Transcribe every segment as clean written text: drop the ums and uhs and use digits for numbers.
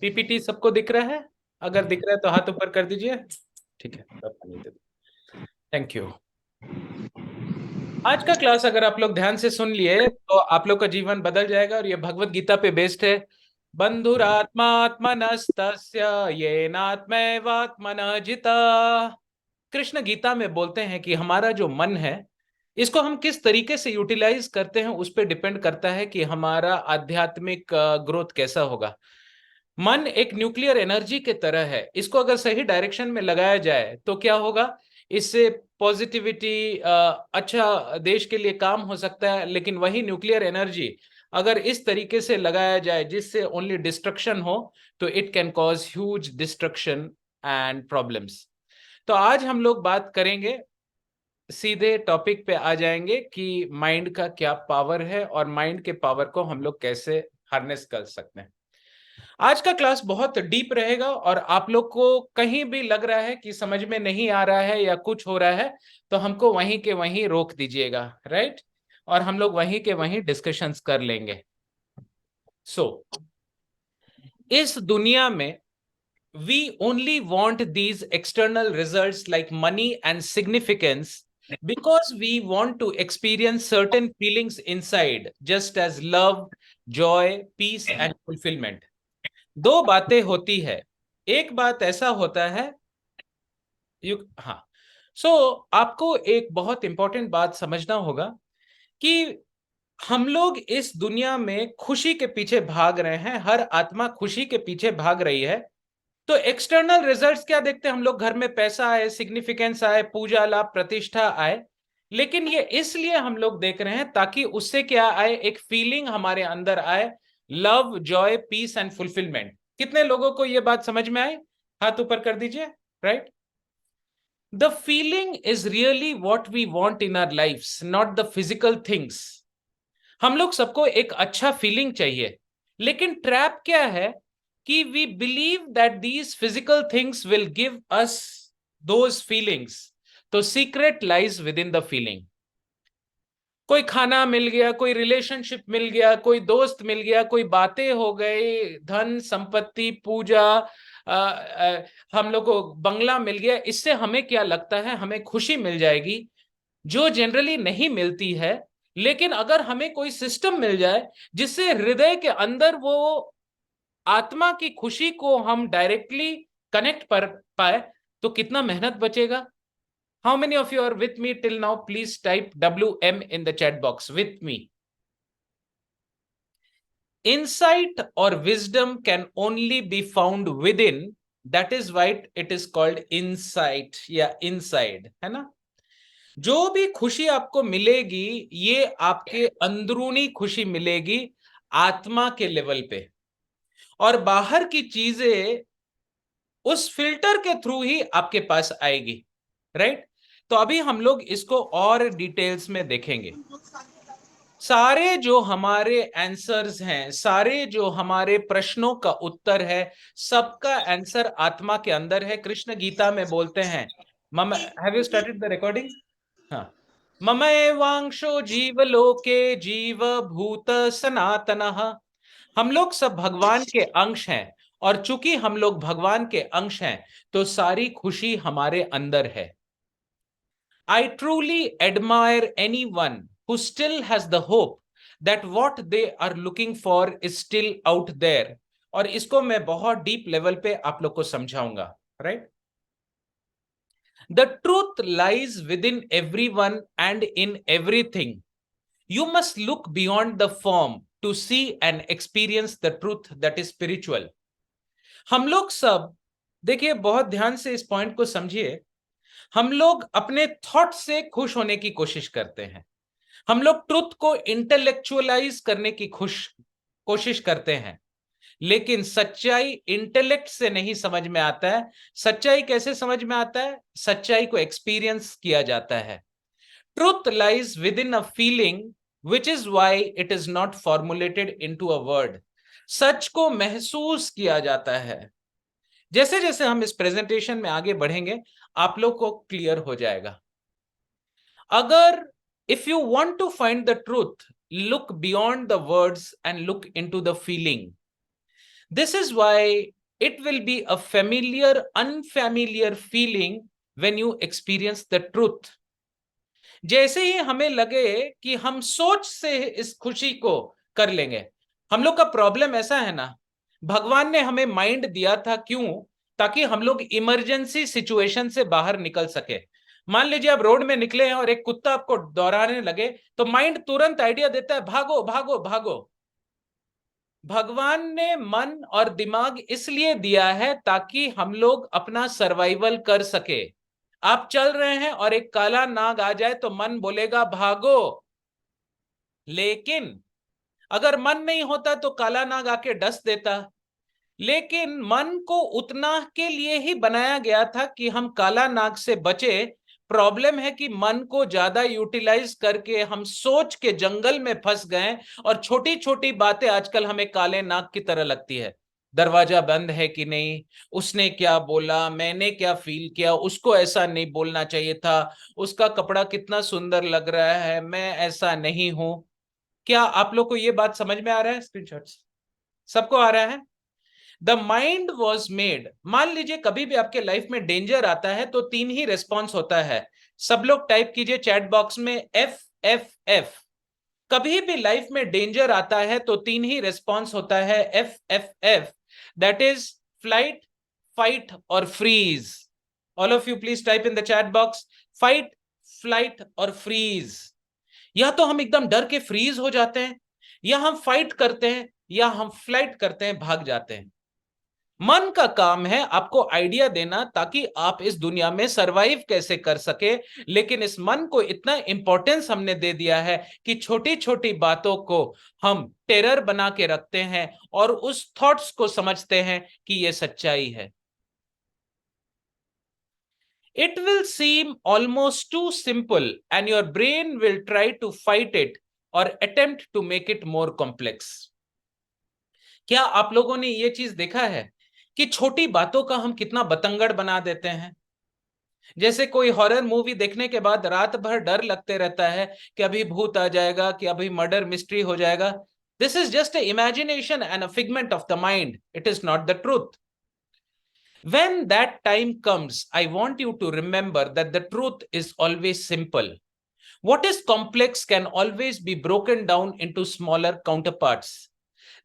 PPT सबको दिख रहा है? अगर दिख रहा है तो हाथ ऊपर कर दीजिए। ठीक है, थैंक यू। आज का क्लास अगर आप लोग ध्यान से सुन लिए तो आप लोग का जीवन बदल जाएगा, और ये भगवत गीता पे बेस्ड है। बंधुरात्मात्मनस्तस्य येनात्मैवात्मनः जिता। कृष्ण गीता में बोलते हैं कि हमारा जो मन है, इसको हम किस तरीके से यूटिलाइज करते हैं उस पर डिपेंड करता है कि हमारा आध्यात्मिक ग्रोथ कैसा होगा। मन एक न्यूक्लियर एनर्जी के तरह है, इसको अगर सही डायरेक्शन में लगाया जाए तो क्या होगा? इससे पॉजिटिविटी, अच्छा देश के लिए काम हो सकता है। लेकिन वही न्यूक्लियर एनर्जी अगर इस तरीके से लगाया जाए जिससे ओनली डिस्ट्रक्शन हो, तो it can cause huge destruction and problems. तो आज हम लोग बात करेंगे, सीधे टॉपिक पे आ जाएंगे कि माइंड का क्या पावर है और माइंड के पावर को हम लोग कैसे हार्नेस कर सकते हैं। आज का क्लास बहुत डीप रहेगा, और आप लोग को कहीं भी लग रहा है कि समझ में नहीं आ रहा है या कुछ हो रहा है, तो हमको वहीं के वहीं रोक दीजिएगा, राइट? और हम लोग वहीं के वहीं डिस्कशंस कर लेंगे। इस दुनिया में we only want these external results like money and significance because we want to experience certain feelings inside, just as love, joy, peace and fulfillment. दो बातें होती है। एक बात ऐसा होता है, हाँ। आपको एक बहुत इंपॉर्टेंट बात समझना होगा कि हम लोग इस दुनिया में खुशी के पीछे भाग रहे हैं, हर आत्मा खुशी के पीछे भाग रही है। तो एक्सटर्नल रिजल्ट्स क्या देखते हैं हम लोग? घर में पैसा आए, सिग्निफिकेंस आए, पूजा लाभ प्रतिष्ठा आए। लेकिन ये इसलिए हम लोग देख रहे हैं ताकि उससे क्या आए? एक फीलिंग हमारे अंदर आए, love, joy, peace and fulfilment. कितने लोगों को ये बात समझ में आई? हाथ ऊपर कर दीजिए, right? The feeling is really what we want in our life, not the physical things. हम लोग सबको एक अच्छा फीलिंग चाहिए, लेकिन ट्रैप क्या है कि we believe that these physical things will give us those feelings. तो secret lies within the feeling. कोई खाना मिल गया, कोई रिलेशनशिप मिल गया, कोई दोस्त मिल गया, कोई बातें हो गई, धन संपत्ति, पूजा, हम लोग को बंगला मिल गया, इससे हमें क्या लगता है? हमें खुशी मिल जाएगी, जो जनरली नहीं मिलती है। लेकिन अगर हमें कोई सिस्टम मिल जाए जिससे हृदय के अंदर वो आत्मा की खुशी को हम डायरेक्टली कनेक्ट कर पाए, तो कितना मेहनत बचेगा। How many of you are with me till now? Please type WM in the chat box with me. Insight or wisdom can only be found within. That is why it is called insight या inside, है ना? जो भी खुशी आपको मिलेगी, ये आपके अंदरूनी खुशी मिलेगी, आत्मा के लेवल पे। और बाहर की चीजें उस फिल्टर के थ्रू ही आपके पास आएगी, राइट? तो अभी हम लोग इसको और डिटेल्स में देखेंगे। सारे जो हमारे आंसर्स हैं, सारे जो हमारे प्रश्नों का उत्तर है, सबका आंसर आत्मा के अंदर है। कृष्ण गीता में बोलते हैं, मम, have you started the recording? हाँ। मम एवांशो जीवलोके जीव भूत सनातनः। हम लोग सब भगवान के अंश हैं, और चूंकि हम लोग भगवान के अंश हैं, तो सारी खुशी हमारे अंदर है। I truly admire anyone who still has the hope that what they are looking for is still out there. और इसको मैं बहुत डीप लेवल पे आप लोग को समझाऊंगा, right? The truth lies within everyone and in everything. You must look beyond the form to see and experience the truth that is spiritual. हम लोग सब, देखिए बहुत ध्यान से इस पॉइंट को समझिए, हम लोग अपने थॉट से खुश होने की कोशिश करते हैं। हम लोग ट्रुथ को इंटेलेक्चुअलाइज करने की कोशिश करते हैं। लेकिन सच्चाई इंटेलेक्ट से नहीं समझ में आता है। सच्चाई कैसे समझ में आता है? सच्चाई को एक्सपीरियंस किया जाता है। Truth lies within a feeling, which is why it is not formulated into a word. सच को महसूस किया जाता है। जैसे जैसे हम इस प्रेजेंटेशन में आगे बढ़ेंगे, आप लोग को क्लियर हो जाएगा। अगर if you want to find the truth, look beyond the words and look into the feeling. This is why it will be a familiar, unfamiliar feeling when you experience the truth. जैसे ही हमें लगे कि हम सोच से इस खुशी को कर लेंगे, हम लोग का प्रॉब्लम ऐसा है ना, भगवान ने हमें माइंड दिया था क्यों? ताकि हम लोग इमरजेंसी सिचुएशन से बाहर निकल सके। मान लीजिए आप रोड में निकले हैं और एक कुत्ता आपको दौड़ाने लगे, तो माइंड तुरंत आइडिया देता है भागो भागो भागो। भगवान ने मन और दिमाग इसलिए दिया है ताकि हम लोग अपना सर्वाइवल कर सके। आप चल रहे हैं और एक काला नाग आ जाए तो मन बोलेगा भागो, लेकिन अगर मन नहीं होता तो काला नाग आके डस देता। लेकिन मन को उतना के लिए ही बनाया गया था कि हम काला नाग से बचे। प्रॉब्लम है कि मन को ज्यादा यूटिलाइज करके हम सोच के जंगल में फंस गए और छोटी छोटी बातें आजकल हमें काले नाग की तरह लगती है। दरवाजा बंद है कि नहीं, उसने क्या बोला, मैंने क्या फील किया, उसको ऐसा नहीं बोलना चाहिए था, उसका कपड़ा कितना सुंदर लग रहा है, मैं ऐसा नहीं हूं। क्या आप लोग को ये बात समझ में आ रहा है? स्क्रीनशॉट्स सबको आ रहा है? The mind was made. मान लीजिए कभी भी आपके लाइफ में डेंजर आता है तो तीन ही रेस्पॉन्स होता है। सब लोग टाइप कीजिए चैट बॉक्स में एफ एफ एफ। कभी भी लाइफ में डेंजर आता है तो तीन ही रेस्पॉन्स होता है, F F F. That is flight, fight और freeze. All of you please type in the chat box fight, flight और फ्रीज। या तो हम एकदम डर के फ्रीज हो जाते हैं, या हम फाइट करते हैं, या हम फ्लाइट करते हैं, भाग जाते हैं। मन का काम है आपको आइडिया देना ताकि आप इस दुनिया में सरवाइव कैसे कर सके। लेकिन इस मन को इतना इंपॉर्टेंस हमने दे दिया है कि छोटी छोटी बातों को हम टेरर बना के रखते हैं और उस थॉट्स को समझते हैं कि यह सच्चाई है। It will seem almost too simple and your brain will try to fight it or attempt to make it more complex. क्या आप लोगों ने यह चीज देखा है कि छोटी बातों का हम कितना बतंगड़ बना देते हैं? जैसे कोई हॉरर मूवी देखने के बाद रात भर डर लगते रहता है कि अभी भूत आ जाएगा, कि अभी मर्डर मिस्ट्री हो जाएगा। This is just a imagination and a figment of the mind, it is not the truth. When that time comes, I want you to remember that the truth is always simple. What is complex can always be broken down into smaller counterparts.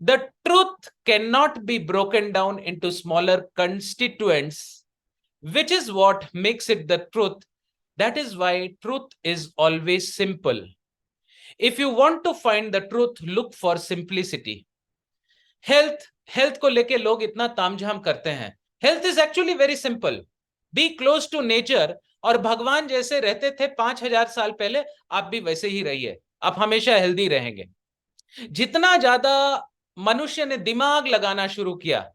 The truth cannot be broken down into smaller constituents, which is what makes it the truth. That is why truth is always simple. If you want to find the truth, look for simplicity. Health को लेके लोग इतना तामझाम करते हैं। Health is actually very simple. Be close to nature, और भगवान जैसे रहते थे 5,000 साल पहले, आप भी वैसे ही रहिए, आप हमेशा हेल्दी रहेंगे। जितना ज्यादा मनुष्य ने दिमाग लगाना शुरू किया,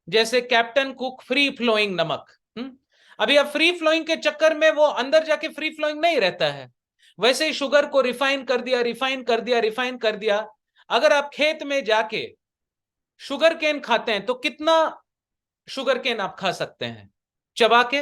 जैसे कैप्टन कुक फ्री फ्लोइंग नमक, अभी अब फ्री फ्लोइंग के चक्कर में वो अंदर जाके फ्री फ्लोइंग नहीं रहता है। वैसे ही शुगर को रिफाइन कर दिया, रिफाइन कर दिया, रिफाइन कर दिया। अगर आप खेत में जाके शुगर केन खाते हैं तो कितना शुगर केन आप खा सकते हैं चबा के?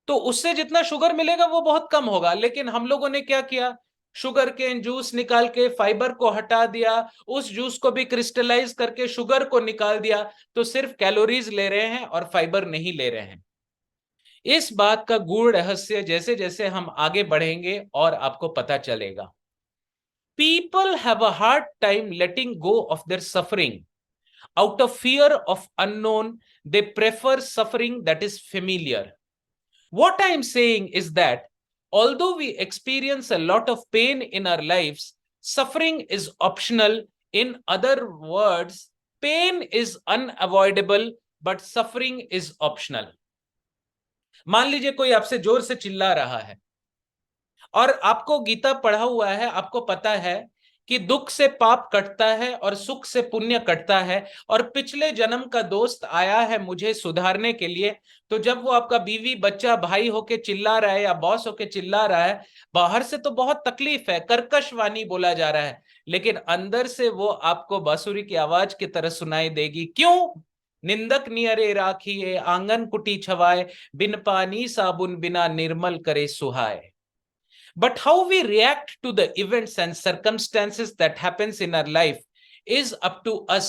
तो उससे जितना शुगर मिलेगा वो बहुत कम होगा। लेकिन हम लोगों ने क्या किया, शुगर केन जूस निकाल के फाइबर को हटा दिया, उस जूस को भी क्रिस्टलाइज करके शुगर को निकाल दिया, तो सिर्फ कैलोरीज ले रहे हैं और फाइबर नहीं ले रहे हैं। इस बात का गूढ़ रहस्य जैसे जैसे हम आगे बढ़ेंगे और आपको पता चलेगा। People have a hard time letting go of their suffering. Out of fear of unknown, they prefer suffering that is familiar. What I am saying is that although we experience a lot of pain in our lives, suffering is optional. In other words, pain is unavoidable, but suffering is optional. मान लीजिए कोई आपसे जोर से चिल्ला रहा है और आपको गीता पढ़ा हुआ है, आपको पता है कि दुख से पाप कटता है और सुख से पुण्य कटता है, और पिछले जन्म का दोस्त आया है मुझे सुधारने के लिए। तो जब वो आपका बीवी बच्चा भाई होके चिल्ला रहा है या बॉस होके चिल्ला रहा है, बाहर से तो बहुत तकलीफ है, कर्कश वाणी बोला जा रहा है, लेकिन अंदर से वो आपको बांसुरी की आवाज की तरह सुनाई देगी। क्यों? निंदक नियरे राखिए आंगन कुटी छवाए, बिन पानी साबुन बिना निर्मल करे सुहाए। But how we react to the events and circumstances that happens in our life is up to us.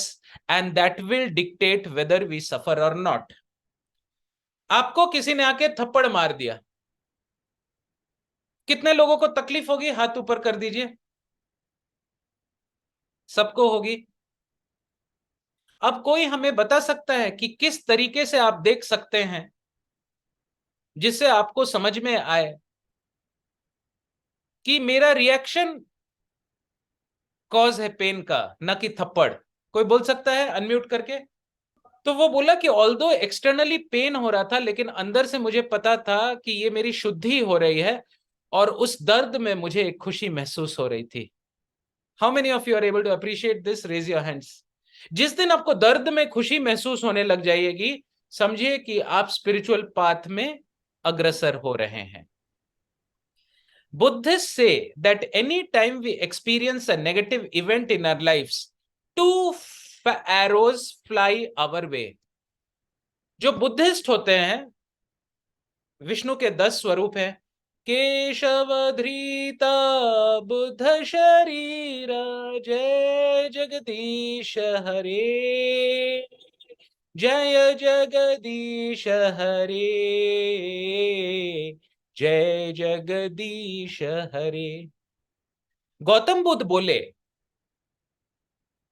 and that will dictate whether we suffer or not. आपको किसी ने आके थप्पड़ मार दिया, कितने लोगों को तकलीफ होगी? हाथ ऊपर कर दीजिए। सबको होगी। अब कोई हमें बता सकता है कि किस तरीके से आप देख सकते हैं जिससे आपको समझ में आए कि मेरा रिएक्शन कॉज है पेन का, न कि थप्पड़? कोई बोल सकता है अनम्यूट करके? तो वो बोला कि ऑल्दो एक्सटर्नली पेन हो रहा था, लेकिन अंदर से मुझे पता था कि ये मेरी शुद्धि हो रही है, और उस दर्द में मुझे एक खुशी महसूस हो रही थी। How many of you are able to appreciate this? Raise your hands. जिस दिन आपको दर्द में खुशी महसूस होने लग जाएगी, समझिए कि आप स्पिरिचुअल पाथ में अग्रसर हो रहे हैं। Buddhists say that any time we experience a negative event in our lives, two arrows fly our way. जो बुद्धिस्ट होते हैं, विष्णु के 10 स्वरूप हैं, केशवधृता बुद्ध शरीर, जय जगदीश हरे, जय जगदीश हरे, जय जगदीश हरे। गौतम बुद्ध बोले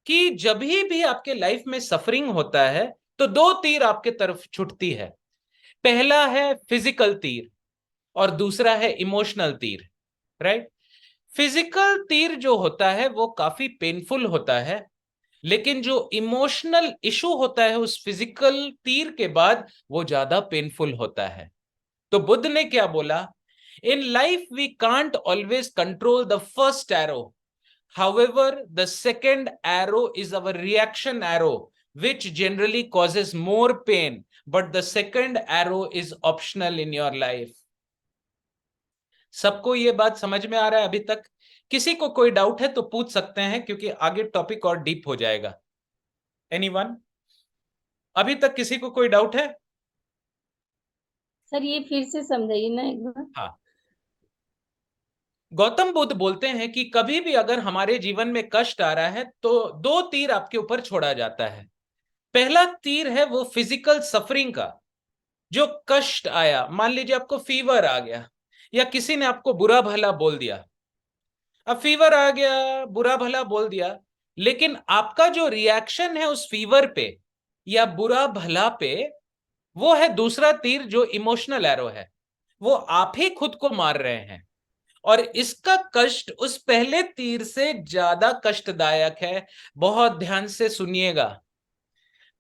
कि जब भी आपके लाइफ में सफरिंग होता है तो दो तीर आपके तरफ छुटती है। पहला है फिजिकल तीर और दूसरा है इमोशनल तीर, राइट? फिजिकल तीर जो होता है वो काफी पेनफुल होता है, लेकिन जो इमोशनल इशू होता है उस फिजिकल तीर के बाद वो ज्यादा पेनफुल होता है। तो बुद्ध ने क्या बोला? In life we can't always control the first arrow, however the second arrow is our reaction arrow, which generally causes more pain, but the second arrow is optional in your life. सबको ये बात समझ में आ रहा है अभी तक? किसी को कोई डाउट है तो पूछ सकते हैं, क्योंकि आगे टॉपिक और डीप हो जाएगा। एनीवन? अभी तक किसी को कोई डाउट है? सर ये फिर से समझाइए ना एक बार। हाँ, गौतम बुद्ध बोलते हैं कि कभी भी अगर हमारे जीवन में कष्ट आ रहा है तो दो तीर आपके ऊपर छोड़ा जाता है। पहला तीर है वो फिजिकल सफरिंग का, जो कष्ट आया, मान लीजिए आपको फीवर आ गया या किसी ने आपको बुरा भला बोल दिया। अब फीवर आ गया, बुरा भला बोल दिया, लेकिन आपका जो रिएक्शन है उस फीवर पे या बुरा भला पे, वो है दूसरा तीर जो इमोशनल एरो है। वो आप ही खुद को मार रहे हैं, और इसका कष्ट उस पहले तीर से ज्यादा कष्टदायक है। बहुत ध्यान से सुनिएगा।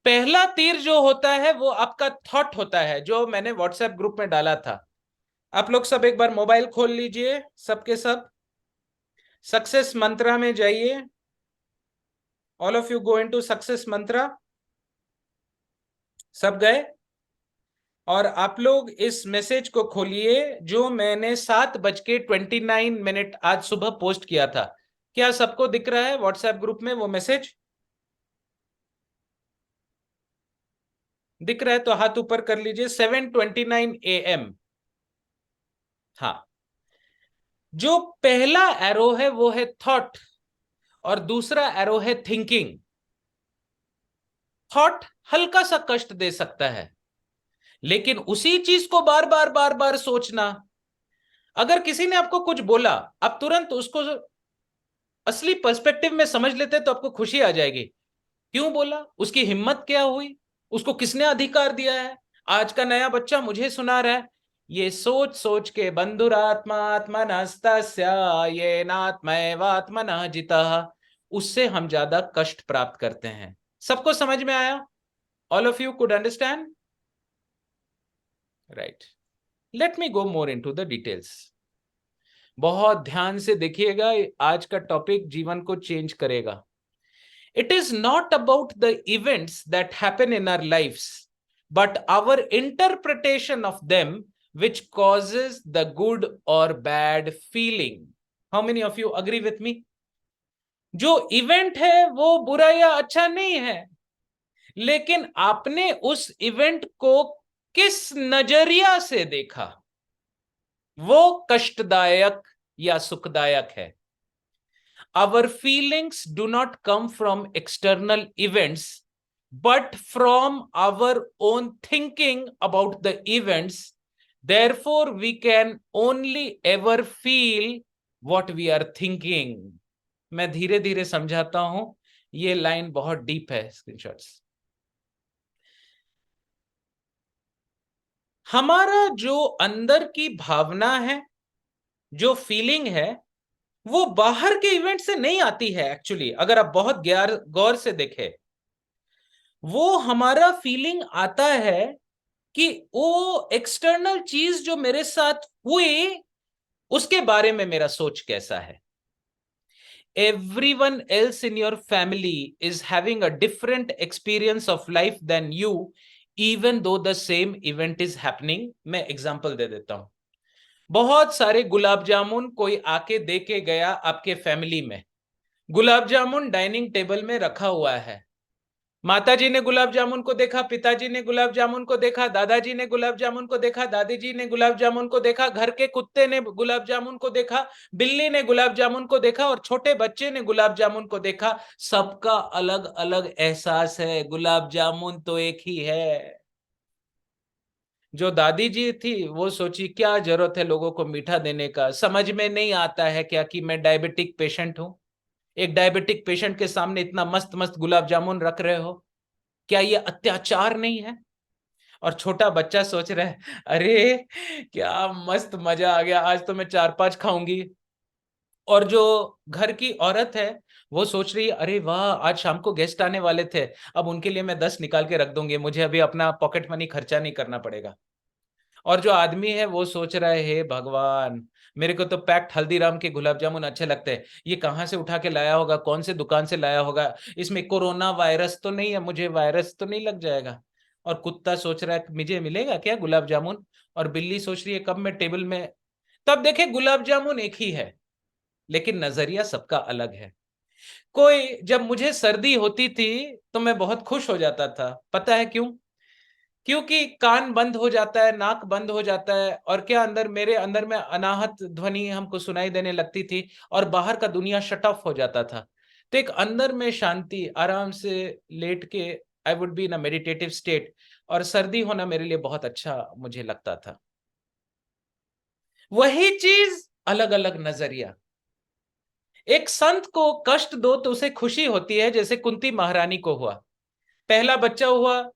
पहला तीर जो होता है वो आपका थॉट होता है, जो मैंने व्हाट्सएप ग्रुप में डाला था। आप लोग सब एक बार मोबाइल खोल लीजिए, सबके सब सक्सेस मंत्रा में जाइए। All of you go into success mantra. सब गए? और आप लोग इस मैसेज को खोलिए जो मैंने 7:29 आज सुबह पोस्ट किया था। क्या सबको दिख रहा है व्हाट्सएप ग्रुप में वो मैसेज? दिख रहा है तो हाथ ऊपर कर लीजिए। 7:29 AM। हाँ, जो पहला एरो है वो है थॉट और दूसरा एरो है थिंकिंग। थॉट हल्का सा कष्ट दे सकता है, लेकिन उसी चीज को बार बार बार बार सोचना। अगर किसी ने आपको कुछ बोला, आप तुरंत उसको असली पर्सपेक्टिव में समझ लेते तो आपको खुशी आ जाएगी। क्यों बोला? उसकी हिम्मत क्या हुई? उसको किसने अधिकार दिया है? आज का नया बच्चा मुझे सुना रहा है। ये सोच सोच के बंधुरात्मा आत्मनस्तस्य येनात्मैवात्मनः जितः, उससे हम ज्यादा कष्ट प्राप्त करते हैं। सबको समझ में आया? All of you could understand? Right, let me go more into the details. बहुत ध्यान से देखिएगा, आज का टॉपिक जीवन को चेंज करेगा। It is not about the events that happen in our lives, but our interpretation of them which causes the good or bad feeling. How many of you agree with me? जो event है वो बुरा या अच्छा नहीं है, लेकिन आपने उस इवेंट को किस नजरिया से देखा, वो कष्टदायक या सुखदायक है। our feelings do not come from external events, but from our own thinking about the events. Therefore we can only ever feel what we are thinking. मैं धीरे धीरे समझाता हूं, ये लाइन बहुत डीप है। स्क्रीनशॉट्स। हमारा जो अंदर की भावना है, जो फीलिंग है, वो बाहर के इवेंट से नहीं आती है। एक्चुअली अगर आप बहुत गौर से देखें, वो हमारा फीलिंग आता है कि वो एक्सटर्नल चीज जो मेरे साथ हुई, उसके बारे में मेरा सोच कैसा है। Everyone else in your family is having a different experience of life than you, even though the same event is happening. मैं एग्जांपल दे देता हूं। बहुत सारे गुलाब जामुन कोई आके दे के गया आपके फैमिली में। गुलाब जामुन डाइनिंग टेबल में रखा हुआ है। माताजी ने गुलाब जामुन को देखा, पिताजी ने गुलाब जामुन को देखा, दादाजी ने गुलाब जामुन को देखा, दादी जी ने गुलाब जामुन को देखा, घर के कुत्ते ने गुलाब जामुन को देखा, बिल्ली ने गुलाब जामुन को देखा, और छोटे बच्चे ने गुलाब जामुन को देखा। सबका अलग अलग एहसास है। गुलाब जामुन तो एक ही है। जो दादी जी थी वो सोची क्या जरूरत है लोगों को मीठा देने का, समझ में नहीं आता है क्या कि मैं डायबिटिक पेशेंट हूं। एक डायबिटिक पेशेंट के सामने इतना मस्त मस्त गुलाब जामुन रख रहे हो, क्या ये अत्याचार नहीं है? और छोटा बच्चा सोच रहा है, अरे क्या मस्त मजा आ गया, आज तो मैं 4-5 खाऊंगी। और जो घर की औरत है वो सोच रही है, अरे वाह, आज शाम को गेस्ट आने वाले थे, अब उनके लिए मैं 10 निकाल के रख दूंगी, मुझे अभी अपना पॉकेट मनी खर्चा नहीं करना पड़ेगा। और जो आदमी है वो सोच रहा है, हे भगवान, मेरे को तो पैक्ड हल्दीराम के गुलाब जामुन अच्छे लगते हैं, ये कहाँ से उठा के लाया होगा, कौन से दुकान से लाया होगा, इसमें कोरोना वायरस तो नहीं है, मुझे वायरस तो नहीं लग जाएगा। और कुत्ता सोच रहा है मुझे मिलेगा क्या गुलाब जामुन, और बिल्ली सोच रही है कब मैं टेबल में। तब देखे गुलाब जामुन एक ही है, लेकिन नजरिया सबका अलग है। कोई, जब मुझे सर्दी होती थी तो मैं बहुत खुश हो जाता था। पता है क्यों? क्योंकि कान बंद हो जाता है, नाक बंद हो जाता है, और क्या अंदर, मेरे अंदर में अनाहत ध्वनि हमको सुनाई देने लगती थी, और बाहर का दुनिया शट ऑफ हो जाता था। तो एक अंदर में शांति, आराम से लेट के I would be in a meditative state, और सर्दी होना मेरे लिए बहुत अच्छा मुझे लगता था। वही चीज, अलग अलग नजरिया। एक संत को कष्ट दो तो उसे खुशी होती है, जैसे कुंती महारानी को हुआ। पहला बच्चा हुआ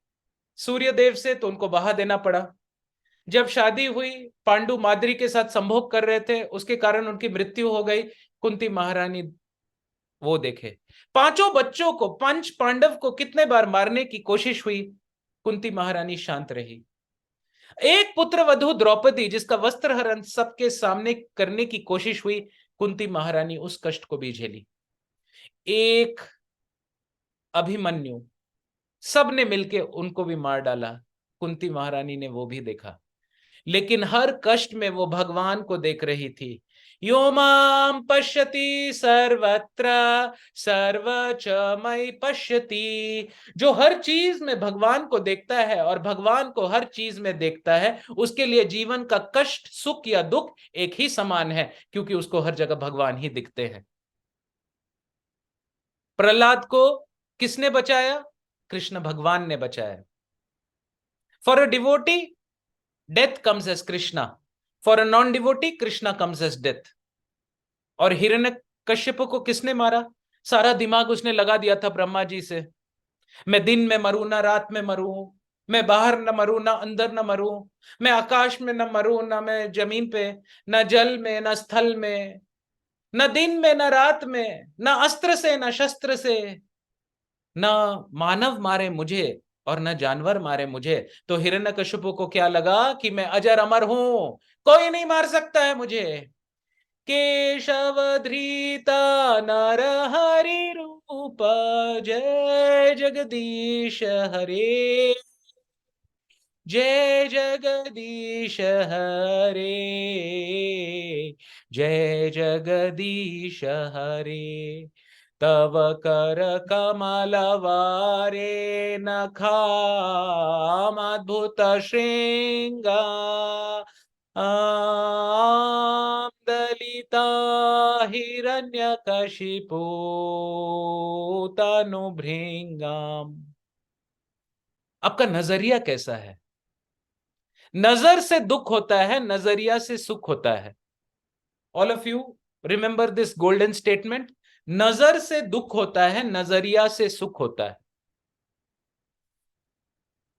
सूर्य देव से तो उनको बहा देना पड़ा। जब शादी हुई, पांडु माद्री के साथ संभोग कर रहे थे, उसके कारण उनकी मृत्यु हो गई। कुंती महारानी वो देखे, पांचों बच्चों को, पंच पांडव को कितने बार मारने की कोशिश हुई, कुंती महारानी शांत रही। एक पुत्र वधु द्रौपदी जिसका वस्त्र हरण सबके सामने करने की कोशिश हुई, कुंती महारानी उस कष्ट को भी झेली। एक अभिमन्यु, सबने मिलके उनको भी मार डाला, कुंती महारानी ने वो भी देखा, लेकिन हर कष्ट में वो भगवान को देख रही थी। यो माम पश्यति सर्वत्र सर्वच मयि पश्यति। जो हर चीज में भगवान को देखता है और भगवान को हर चीज में देखता है, उसके लिए जीवन का कष्ट, सुख या दुख एक ही समान है, क्योंकि उसको हर जगह भगवान ही दिखते हैं। प्रहलाद को किसने बचाया? कृष्ण भगवान ने बचाया। For a devotee, death comes as Krishna, for a non devotee Krishna comes as death. और हिरण्यकश्यप को किसने मारा? सारा दिमाग उसने लगा दिया था ब्रह्मा जी से, मैं दिन में मरूं ना रात में मरूं, मैं बाहर न मरूं ना अंदर न मरूं, मैं आकाश में न मरूं ना मैं जमीन पे, न जल में न स्थल में, न दिन में न रात में, न अस्त्र से न शस्त्र से, न मानव मारे मुझे और न जानवर मारे मुझे। तो हिरण्यकश्यप को क्या लगा कि मैं अजर अमर हूं, कोई नहीं मार सकता है मुझे। केशव धृता नर हरि रूप, जय जगदीश हरे, जय जगदीश हरे, जय जगदीश हरे। तव कर कमल वारे नखाम अद्भुत श्रृंगा, आम दली गीता हिरण्यकशिपु तनु भृंगाम। आपका नजरिया कैसा है? नजर से दुख होता है, नजरिया से सुख होता है। All of you remember this golden statement. नजर से दुख होता है, नजरिया से सुख होता है।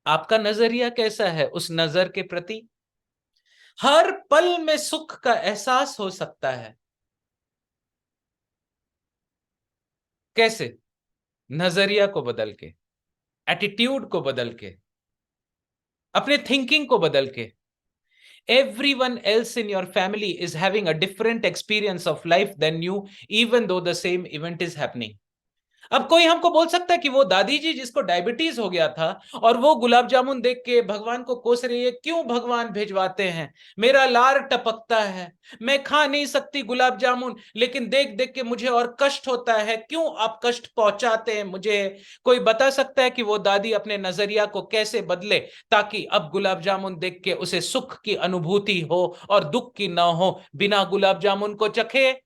आपका नजरिया कैसा है उस नजर के प्रति? हर पल में सुख का एहसास हो सकता है। कैसे? नजरिया को बदल के, एटीट्यूड को बदल के, अपने थिंकिंग को बदल के। Everyone else in your family is having a different experience of life than you, even though the same event is happening. अब कोई हमको बोल सकता है कि वो दादी जी जिसको डायबिटीज हो गया था और वो गुलाब जामुन देख के भगवान को कोस रही है, क्यों भगवान भिजवाते हैं, मेरा लार टपकता है, मैं खा नहीं सकती गुलाब जामुन, लेकिन देख देख के मुझे और कष्ट होता है, क्यों आप कष्ट पहुंचाते हैं मुझे? कोई बता सकता है कि वो दादी अपने नजरिया को कैसे बदले ताकि अब गुलाब जामुन देख के उसे सुख की अनुभूति हो और दुख की ना हो, बिना गुलाब जामुन को चखे?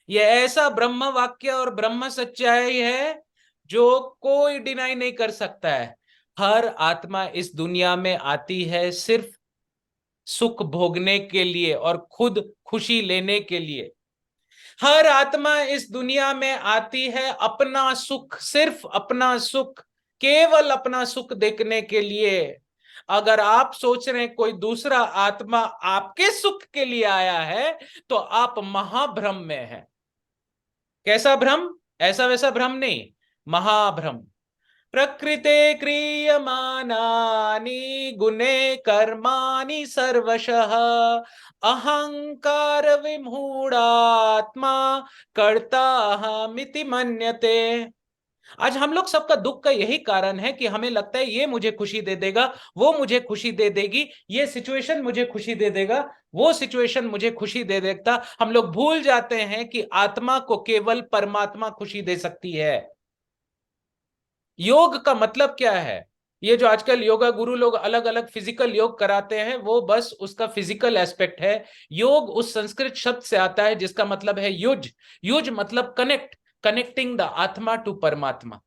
यह ऐसा ब्रह्म वाक्य और ब्रह्म सच्चाई है जो कोई डिनाई नहीं कर सकता है। हर आत्मा इस दुनिया में आती है सिर्फ सुख भोगने के लिए और खुद खुशी लेने के लिए। हर आत्मा इस दुनिया में आती है अपना सुख, सिर्फ अपना सुख, केवल अपना सुख देखने के लिए। अगर आप सोच रहे हैं कोई दूसरा आत्मा आपके सुख के लिए आया है तो आप महाभ्रम में हैं। कैसा भ्रम? ऐसा वैसा भ्रम नहीं, महाभ्रम। प्रकृते क्रियमाणानि गुणे कर्माणि सर्वशः अहंकार विमूढ़ात्मा कर्ताहमिति मन्यते। आज हम लोग सबका दुख का यही कारण है कि हमें लगता है ये मुझे खुशी दे देगा, वो मुझे खुशी दे देगी, ये सिचुएशन मुझे खुशी दे देगा, वो सिचुएशन मुझे खुशी दे देता। हम लोग भूल जाते हैं कि आत्मा को केवल परमात्मा खुशी दे सकती है। योग का मतलब क्या है? ये जो आजकल योगा गुरु लोग अलग अलग फिजिकल योग कराते हैं, वो बस उसका फिजिकल एस्पेक्ट है। योग उस संस्कृत शब्द से आता है जिसका मतलब है युज। युज मतलब कनेक्ट, कनेक्टिंग द आत्मा टू परमात्मा।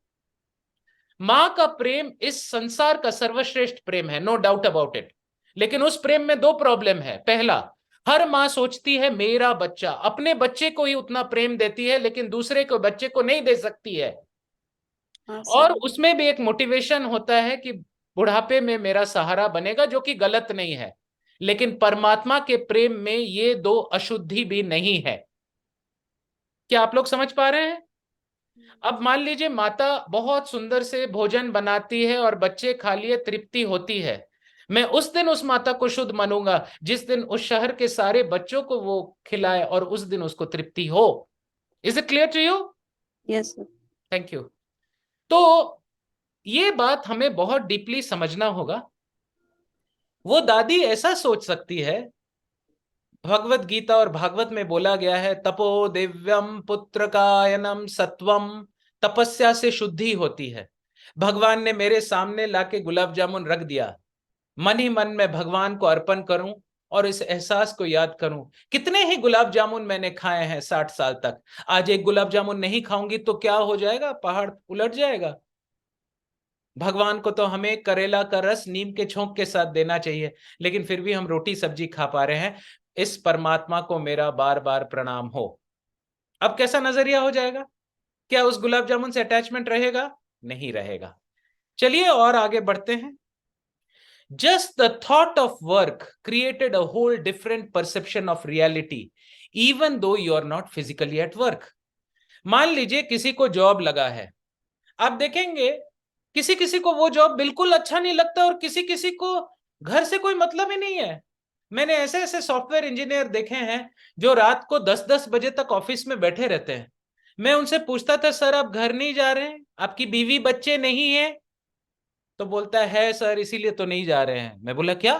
मां का प्रेम इस संसार का सर्वश्रेष्ठ प्रेम है, नो डाउट अबाउट इट। लेकिन उस प्रेम में दो प्रॉब्लम है। पहला, हर मां सोचती है मेरा बच्चा, अपने बच्चे को ही उतना प्रेम देती है लेकिन दूसरे को बच्चे को नहीं दे सकती है। और उसमें भी एक मोटिवेशन होता है कि बुढ़ापे में मेरा सहारा बनेगा, जो कि गलत नहीं है। लेकिन परमात्मा के प्रेम में ये दो अशुद्धि भी नहीं है। क्या आप लोग समझ पा रहे हैं? अब मान लीजिए माता बहुत सुंदर से भोजन बनाती है और बच्चे खा लिए, तृप्ति होती है। मैं उस दिन उस माता को शुद्ध मानूंगा जिस दिन उस शहर के सारे बच्चों को वो खिलाए और उस दिन उसको तृप्ति हो। Is it clear to you? Yes sir. Thank you. तो ये बात हमें बहुत डीपली समझना होगा। वो दादी ऐसा सोच सकती है, भगवत गीता और भागवत में बोला गया है तपो दिव्यम पुत्र कायनम सत्वम, तपस्या से शुद्धि होती है। भगवान ने मेरे सामने लाके गुलाब जामुन रख दिया, मन ही मन में भगवान को अर्पण करूं और इस एहसास को याद करूं। कितने ही गुलाब जामुन मैंने खाए हैं 60 साल तक, आज एक गुलाब जामुन नहीं खाऊंगी तो क्या हो जाएगा? पहाड़ उलट जाएगा। भगवान को तो हमें करेला का रस नीम के छोंक के साथ देना चाहिए, लेकिन फिर भी हम रोटी सब्जी खा पा रहे हैं। इस परमात्मा को मेरा बार बार प्रणाम हो। अब कैसा नजरिया हो जाएगा? क्या उस गुलाब जामुन से अटैचमेंट रहेगा? नहीं रहेगा। चलिए और आगे बढ़ते हैं। Just the thought of work created a whole different perception of reality, even though you are not physically at work. मान लीजिए किसी को जॉब लगा है, आप देखेंगे किसी किसी को वो जॉब बिल्कुल अच्छा नहीं लगता और किसी किसी को घर से कोई मतलब ही नहीं है। मैंने ऐसे ऐसे सॉफ्टवेयर इंजीनियर देखे हैं जो रात को 10-10 बजे तक ऑफिस में बैठे रहते हैं। मैं उनसे पूछता था सर आप घर नहीं जा रहे हैं, आपकी बीवी बच्चे नहीं है? तो बोलता है सर इसीलिए तो नहीं जा रहे हैं। मैं बोला क्या?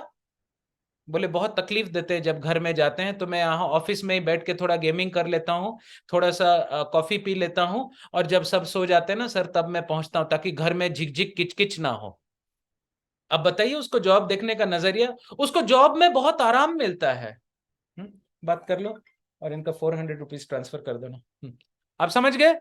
बोले बहुत तकलीफ देते हैं, जब घर में जाते हैं तो मैं यहाँ ऑफिस में ही बैठ के थोड़ा गेमिंग कर लेता हूँ, थोड़ा सा कॉफी पी लेता हूँ, और जब सब सो जाते हैं ना सर तब मैं पहुंचता हूँ ताकि घर में झिकझिक किचकिच ना हो। अब बताइए उसको जॉब देखने का नजरिया। उसको जॉब में बहुत आराम मिलता है। बात कर लो और इनका 400 रुपीज ट्रांसफर कर दो ना। आप समझ गए?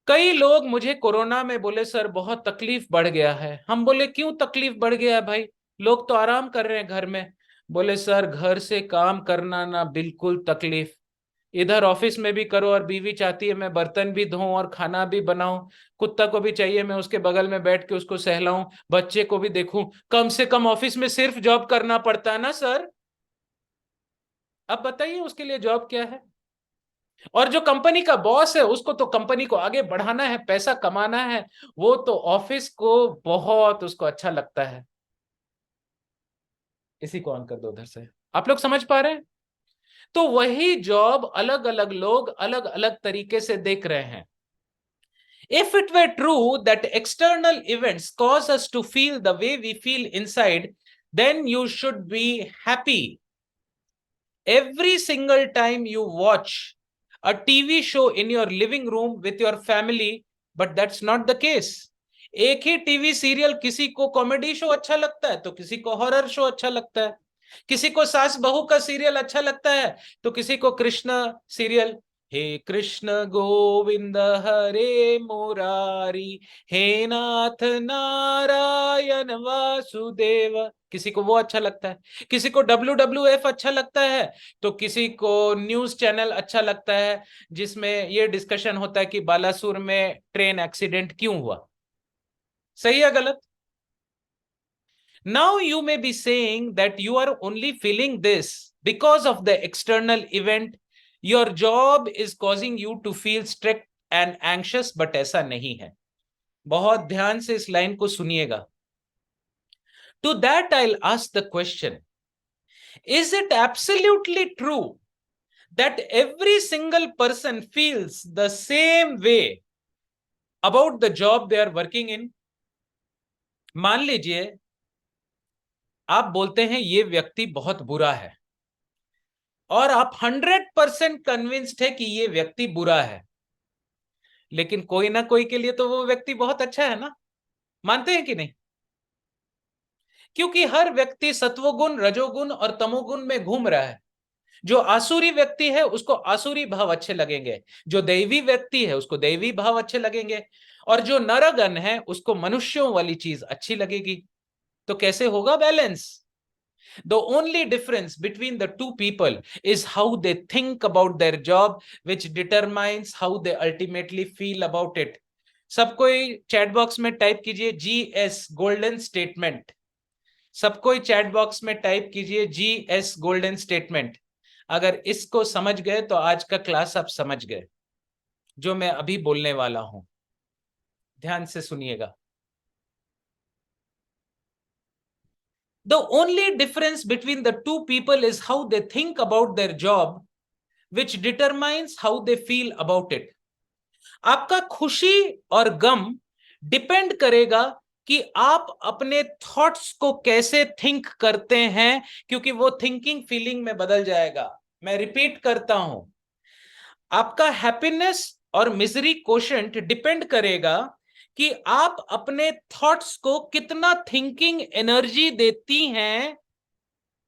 कई लोग मुझे कोरोना में बोले सर बहुत तकलीफ बढ़ गया है। हम बोले क्यों तकलीफ बढ़ गया है भाई, लोग तो आराम कर रहे हैं घर में। बोले सर घर से काम करना ना बिल्कुल तकलीफ, इधर ऑफिस में भी करो और बीवी चाहती है मैं बर्तन भी धोऊं और खाना भी बनाऊं, कुत्ता को भी चाहिए मैं उसके बगल में बैठ के उसको सहलाऊं, बच्चे को भी देखूं, कम से कम ऑफिस में सिर्फ जॉब करना पड़ता है ना सर। अब बताइए उसके लिए जॉब क्या है? और जो कंपनी का बॉस है उसको तो कंपनी को आगे बढ़ाना है, पैसा कमाना है, वो तो ऑफिस को बहुत उसको अच्छा लगता है। इसी को ऑन कर दो उधर से। आप लोग समझ पा रहे हैं? तो वही जॉब अलग अलग लोग अलग अलग तरीके से देख रहे हैं। If it were true that external events cause us to feel the way we feel inside, then you should be happy. Every single time you watch a TV show in your living room with your family, but that's not the case. एक ही TV serial, किसी को comedy show अच्छा लगता है तो किसी को horror show अच्छा लगता है, किसी को सास बहू का सीरियल अच्छा लगता है तो किसी को कृष्ण सीरियल, हे कृष्ण गोविंद हरे मुरारी, हे नाथ नारायण वासुदेव, किसी को वो अच्छा लगता है, किसी को WWF अच्छा लगता है तो किसी को न्यूज चैनल अच्छा लगता है जिसमें ये डिस्कशन होता है कि बालासुर में ट्रेन एक्सीडेंट क्यों हुआ। सही है गलत? Now you may be saying that you are only feeling this because of the external event. Your job is causing you to feel strict and anxious, but ऐसा नहीं है। बहुत ध्यान से इस लाइन को सुनिएगा। To that I'll ask the question, is it absolutely true that every single person feels the same way about the job they are working in? मान लीजिए आप बोलते हैं ये व्यक्ति बहुत बुरा है और आप 100% कन्विंस्ड है कि ये व्यक्ति बुरा है, लेकिन कोई ना कोई के लिए तो वो व्यक्ति बहुत अच्छा है ना। मानते हैं कि नहीं? क्योंकि हर व्यक्ति सत्वगुण रजोगुण और तमोगुण में घूम रहा है। जो आसुरी व्यक्ति है उसको आसुरी भाव अच्छे लगेंगे, जो दैवी व्यक्ति है उसको दैवी भाव अच्छे लगेंगे, और जो नरगण है उसको मनुष्यों वाली चीज अच्छी लगेगी। तो कैसे होगा balance? The only difference between the two people is how they think about their job, which determines how they ultimately feel about it. सब कोई चैट बॉक्स में टाइप कीजिए GS गोल्डन स्टेटमेंट। सब कोई चैट बॉक्स में type कीजिए GS golden statement. अगर इसको समझ गए तो आज का क्लास आप समझ गए जो मैं अभी बोलने वाला हूं। ध्यान से सुनिएगा। The only difference between the two people is how they think about their job, which determines how they feel about it. आपका खुशी और गम डिपेंड करेगा कि आप अपने थॉट्स को कैसे थिंक करते हैं, क्योंकि वो थिंकिंग फीलिंग में बदल जाएगा। मैं रिपीट करता हूं, आपका हैप्पीनेस और मिजरी कोशेंट डिपेंड करेगा कि आप अपने थॉट्स को कितना थिंकिंग एनर्जी देती हैं,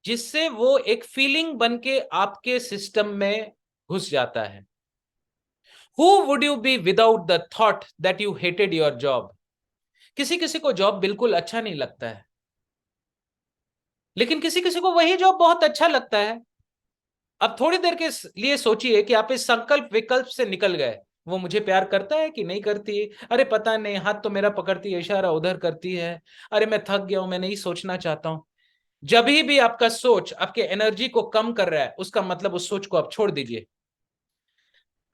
जिससे वो एक फीलिंग बन के आपके सिस्टम में घुस जाता है। Who would you be without the thought that you hated your job? किसी किसी को जॉब बिल्कुल अच्छा नहीं लगता है, लेकिन किसी किसी को वही जॉब बहुत अच्छा लगता है। अब थोड़ी देर के लिए सोचिए कि आप इस संकल्प विकल्प से निकल गए, वो मुझे प्यार करता है कि नहीं करती, अरे पता नहीं, हाथ तो मेरा पकड़ती है इशारा उधर करती है, अरे मैं थक गया हूं मैं नहीं सोचना चाहता हूं। जब भी आपका सोच आपके एनर्जी को कम कर रहा है उसका मतलब उस सोच को आप छोड़ दीजिए।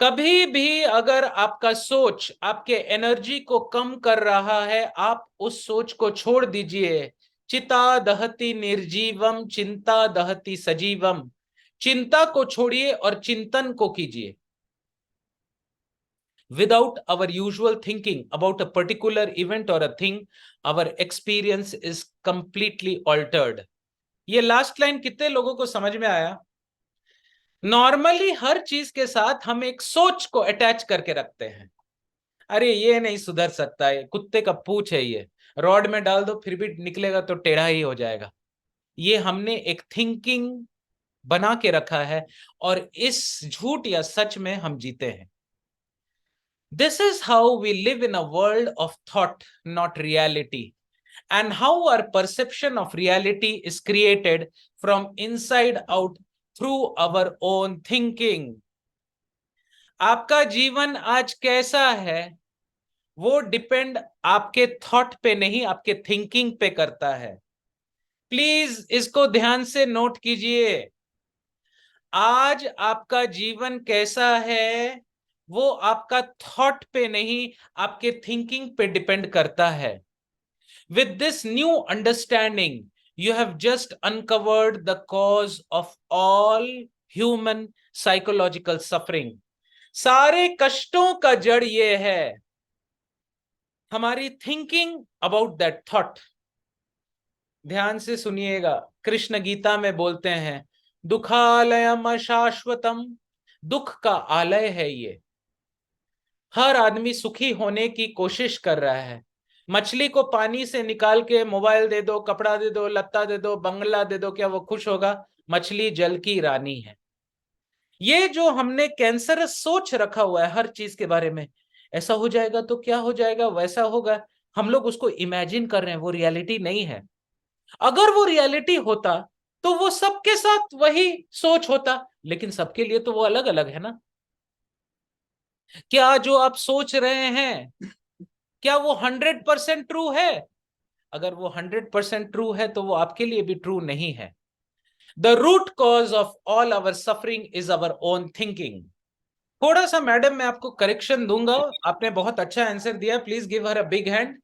कभी भी अगर आपका सोच आपके एनर्जी को कम कर रहा है, आप उस सोच को छोड़ दीजिए। चिता दहति निर्जीवम चिंता दहति सजीवम। चिंता को छोड़िए और चिंतन को कीजिए। Without our usual thinking about a particular event or a thing, our experience is completely altered. ये लास्ट लाइन कितने लोगों को समझ में आया? नॉर्मली हर चीज के साथ हम एक सोच को अटैच करके रखते हैं। अरे ये नहीं सुधर सकता है, कुत्ते का पूंछ है, ये रॉड में डाल दो फिर भी निकलेगा तो टेढ़ा ही हो जाएगा। ये हमने एक थिंकिंग बना के रखा है, और इस झूठ या सच में हम जीते हैं। This is how we live in a world of thought, not reality, and how our perception of reality is created from inside out through our own thinking. आपका जीवन आज कैसा है वो डिपेंड आपके थॉट पे नहीं, आपके थिंकिंग पे करता है। प्लीज इसको ध्यान से नोट कीजिए। आज आपका जीवन कैसा है वो आपका थॉट पे नहीं, आपके थिंकिंग पे डिपेंड करता है। With this new understanding, you have just uncovered the cause of all human psychological suffering. सारे कष्टों का जड़ ये है हमारी थिंकिंग अबाउट दैट थॉट। ध्यान से सुनिएगा, कृष्ण गीता में बोलते हैं दुखालयम अशाश्वतम, दुख का आलय है ये। हर आदमी सुखी होने की कोशिश कर रहा है। मछली को पानी से निकाल के मोबाइल दे दो, कपड़ा दे दो, लत्ता दे दो, बंगला दे दो, क्या वो खुश होगा? मछली जल की रानी है। ये जो हमने कैंसरस सोच रखा हुआ है हर चीज के बारे में, ऐसा हो जाएगा तो क्या हो जाएगा, वैसा होगा, हम लोग उसको इमेजिन कर रहे हैं, वो रियलिटी नहीं है। अगर वो रियलिटी होता तो वो सबके साथ वही सोच होता, लेकिन सबके लिए तो वो अलग अलग है ना। क्या जो आप सोच रहे हैं क्या वो 100% ट्रू है? अगर वो 100% ट्रू है तो वो आपके लिए भी ट्रू नहीं है। The root cause of all our suffering is our own thinking. थोड़ा सा मैडम मैं आपको करेक्शन दूंगा, आपने बहुत अच्छा आंसर दिया, please give her a big hand.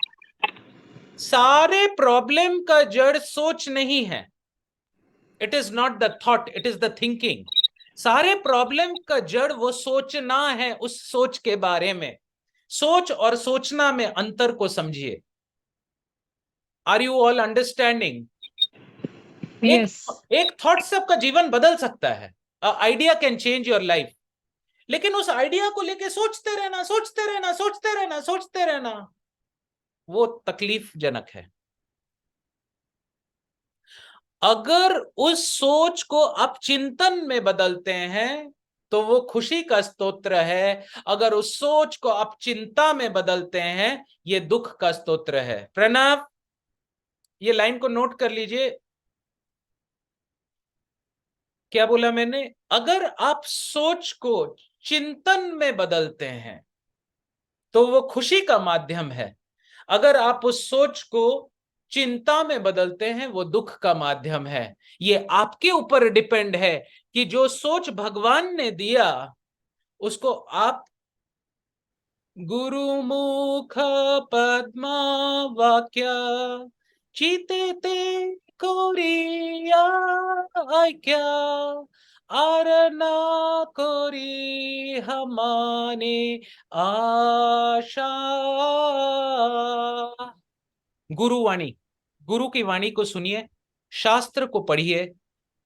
सारे प्रॉब्लम का जड़ सोच नहीं है, it is not the thought, it is the thinking. सारे प्रॉब्लम का जड़ वो सोचना है, उस सोच के बारे में। सोच और सोचना में अंतर को समझिए। Are you all understanding? एक Yes. एक थॉट से आपका जीवन बदल सकता है। Idea can change your life, लेकिन उस आइडिया को लेके सोचते रहना, सोचते रहना, सोचते रहना, सोचते रहना, वो तकलीफ जनक है। अगर उस सोच को आप चिंतन में बदलते हैं तो वो खुशी का स्तोत्र है। अगर उस सोच को आप चिंता में बदलते हैं ये दुख का स्तोत्र है। प्रणव, ये लाइन को नोट कर लीजिए। क्या बोला मैंने? अगर आप सोच को चिंतन में बदलते हैं तो वो खुशी का माध्यम है। अगर आप उस सोच को चिंता में बदलते हैं वो दुख का माध्यम है। ये आपके ऊपर डिपेंड है कि जो सोच भगवान ने दिया उसको आप गुरुमुख पद्मा वाक्य चीते ते कोरिया आज्ञा आरना कोरी हमाने आशा। गुरुवाणी, गुरु की वाणी को सुनिए, शास्त्र को पढ़िए,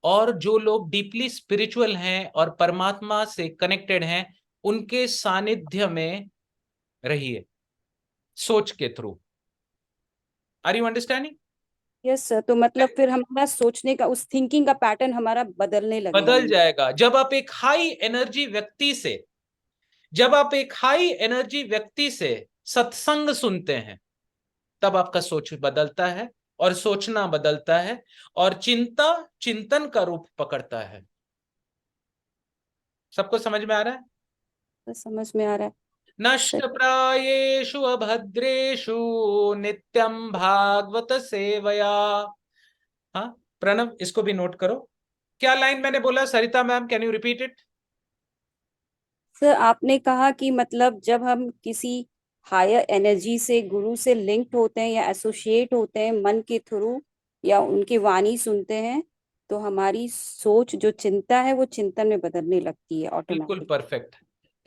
और जो लोग डीपली स्पिरिचुअल हैं और परमात्मा से कनेक्टेड हैं उनके सानिध्य में रहिए सोच के through. Are you understanding? Yes sir, तो मतलब फिर हमारा सोचने का, उस थिंकिंग का पैटर्न हमारा बदलने लगेगा। बदल जाएगा जब आप एक हाई एनर्जी व्यक्ति से, जब आप एक हाई एनर्जी व्यक्ति से सत्संग सुनते हैं तब आपका सोच बदलता है और सोचना बदलता है और चिंता चिंतन का रूप पकड़ता है। सबको समझ में आ रहा है? तो समझ में आ रहा है नष्ट सर। प्रायेषु अभद्रेषु नित्यं भागवत सेवया। हाँ प्रणव, इसको भी नोट करो। क्या लाइन मैंने बोला Sarita ma'am, can you repeat it? Sir आपने कहा कि मतलब जब हम किसी हायर एनर्जी से, गुरु से लिंक्ड होते हैं या एसोसिएट होते हैं मन के थ्रू, या उनकी वाणी सुनते हैं, तो हमारी सोच जो चिंता है वो चिंतन में बदलने लगती है बिल्कुल automatic. Perfect.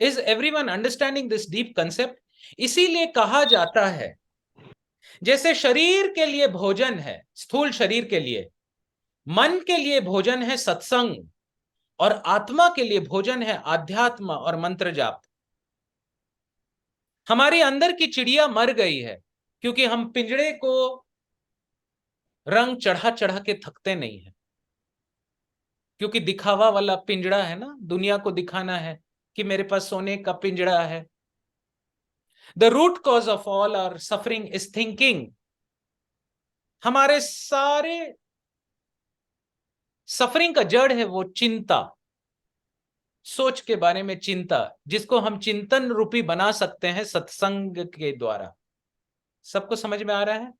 Is everyone understanding this deep concept? इसीलिए कहा जाता है जैसे शरीर के लिए भोजन है, स्थूल शरीर के लिए, मन के लिए भोजन है सत्संग, और आत्मा के लिए भोजन है आध्यात्म और मंत्र जाप। हमारे अंदर की चिड़िया मर गई है क्योंकि हम पिंजड़े को रंग चढ़ा चढ़ा के थकते नहीं है। क्योंकि दिखावा वाला पिंजड़ा है ना, दुनिया को दिखाना है कि मेरे पास सोने का पिंजड़ा है। The root cause of all our suffering is thinking. हमारे सारे सफरिंग का जड़ है वो चिंता, सोच के बारे में चिंता, जिसको हम चिंतन रूपी बना सकते हैं सत्संग के द्वारा। सबको समझ में आ रहा है?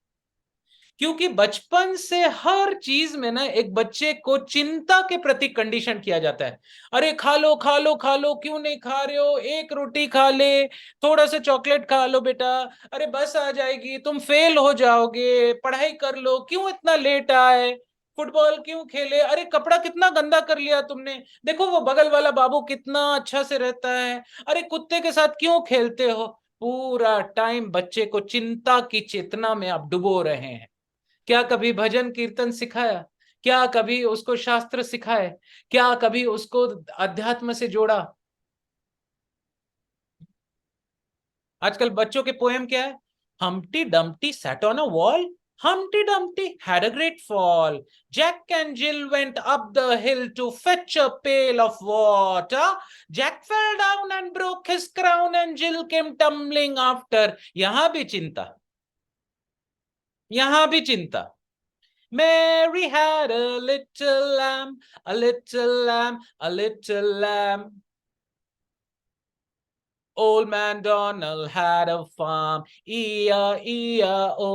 क्योंकि बचपन से हर चीज में ना एक बच्चे को चिंता के प्रति कंडीशन किया जाता है। अरे खा लो खा लो खा लो, क्यों नहीं खा रहे हो, एक रोटी खा ले, थोड़ा सा चॉकलेट खा लो बेटा, अरे बस आ जाएगी, तुम फेल हो जाओगे, पढ़ाई कर लो, क्यों इतना लेट आए, फुटबॉल क्यों खेले, अरे कपड़ा कितना गंदा कर लिया तुमने, देखो वो बगल वाला बाबू कितना अच्छा से रहता है, अरे कुत्ते के साथ क्यों खेलते हो। पूरा टाइम बच्चे को चिंता की चेतना में आप डुबो रहे हैं। क्या कभी भजन कीर्तन सिखाया? क्या कभी उसको शास्त्र सिखाए? क्या कभी उसको अध्यात्म से जोड़ा? आजकल बच्चों के पोएम क्या है? Humpty Dumpty sat on a wall, Humpty Dumpty had a great fall. Jack and Jill went up the hill to fetch a pail of water. Jack fell down and broke his crown and Jill came tumbling after. यहां भी चिंता, यहां भी चिंता। Mary had a little lamb, a little lamb, a little lamb. Old man Donald had a farm, E-I-E-I-O,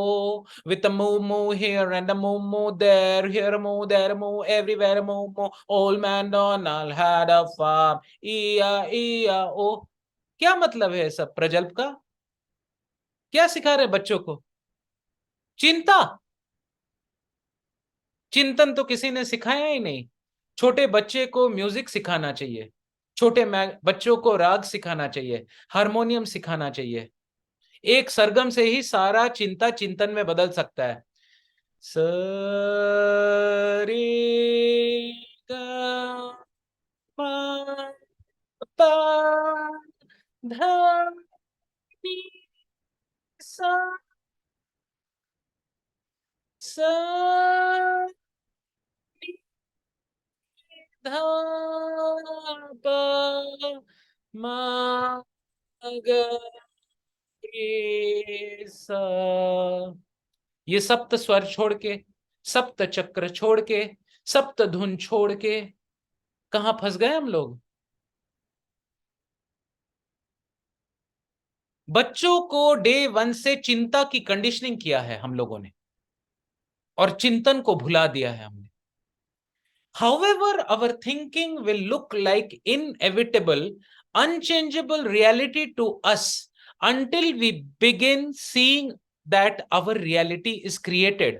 with a moo moo here and a moo moo there, here a moo, there a moo, everywhere a moo moo. Old man Donald had a farm, E-I-E-I-O. क्या मतलब है सब प्रजल्प का? क्या सिखा रहे बच्चों को? चिंता। चिंतन तो किसी ने सिखाया ही नहीं। छोटे बच्चे को म्यूजिक सिखाना चाहिए, छोटे बच्चों को राग सिखाना चाहिए, हारमोनियम सिखाना चाहिए। एक सरगम से ही सारा चिंता चिंतन में बदल सकता है। स रे ग म प ध नि सा स नि ध प म ग रे सा। ये सप्त स्वर छोड़ के, सप्त चक्र छोड़ के, सप्त धुन छोड़ के कहां फंस गए हम लोग। बच्चों को डे वन से चिंता की कंडीशनिंग किया है हम लोगों ने, और चिंतन को भुला दिया है हमने। However, our thinking will look like inevitable, unchangeable reality to us until we begin seeing that our reality is created.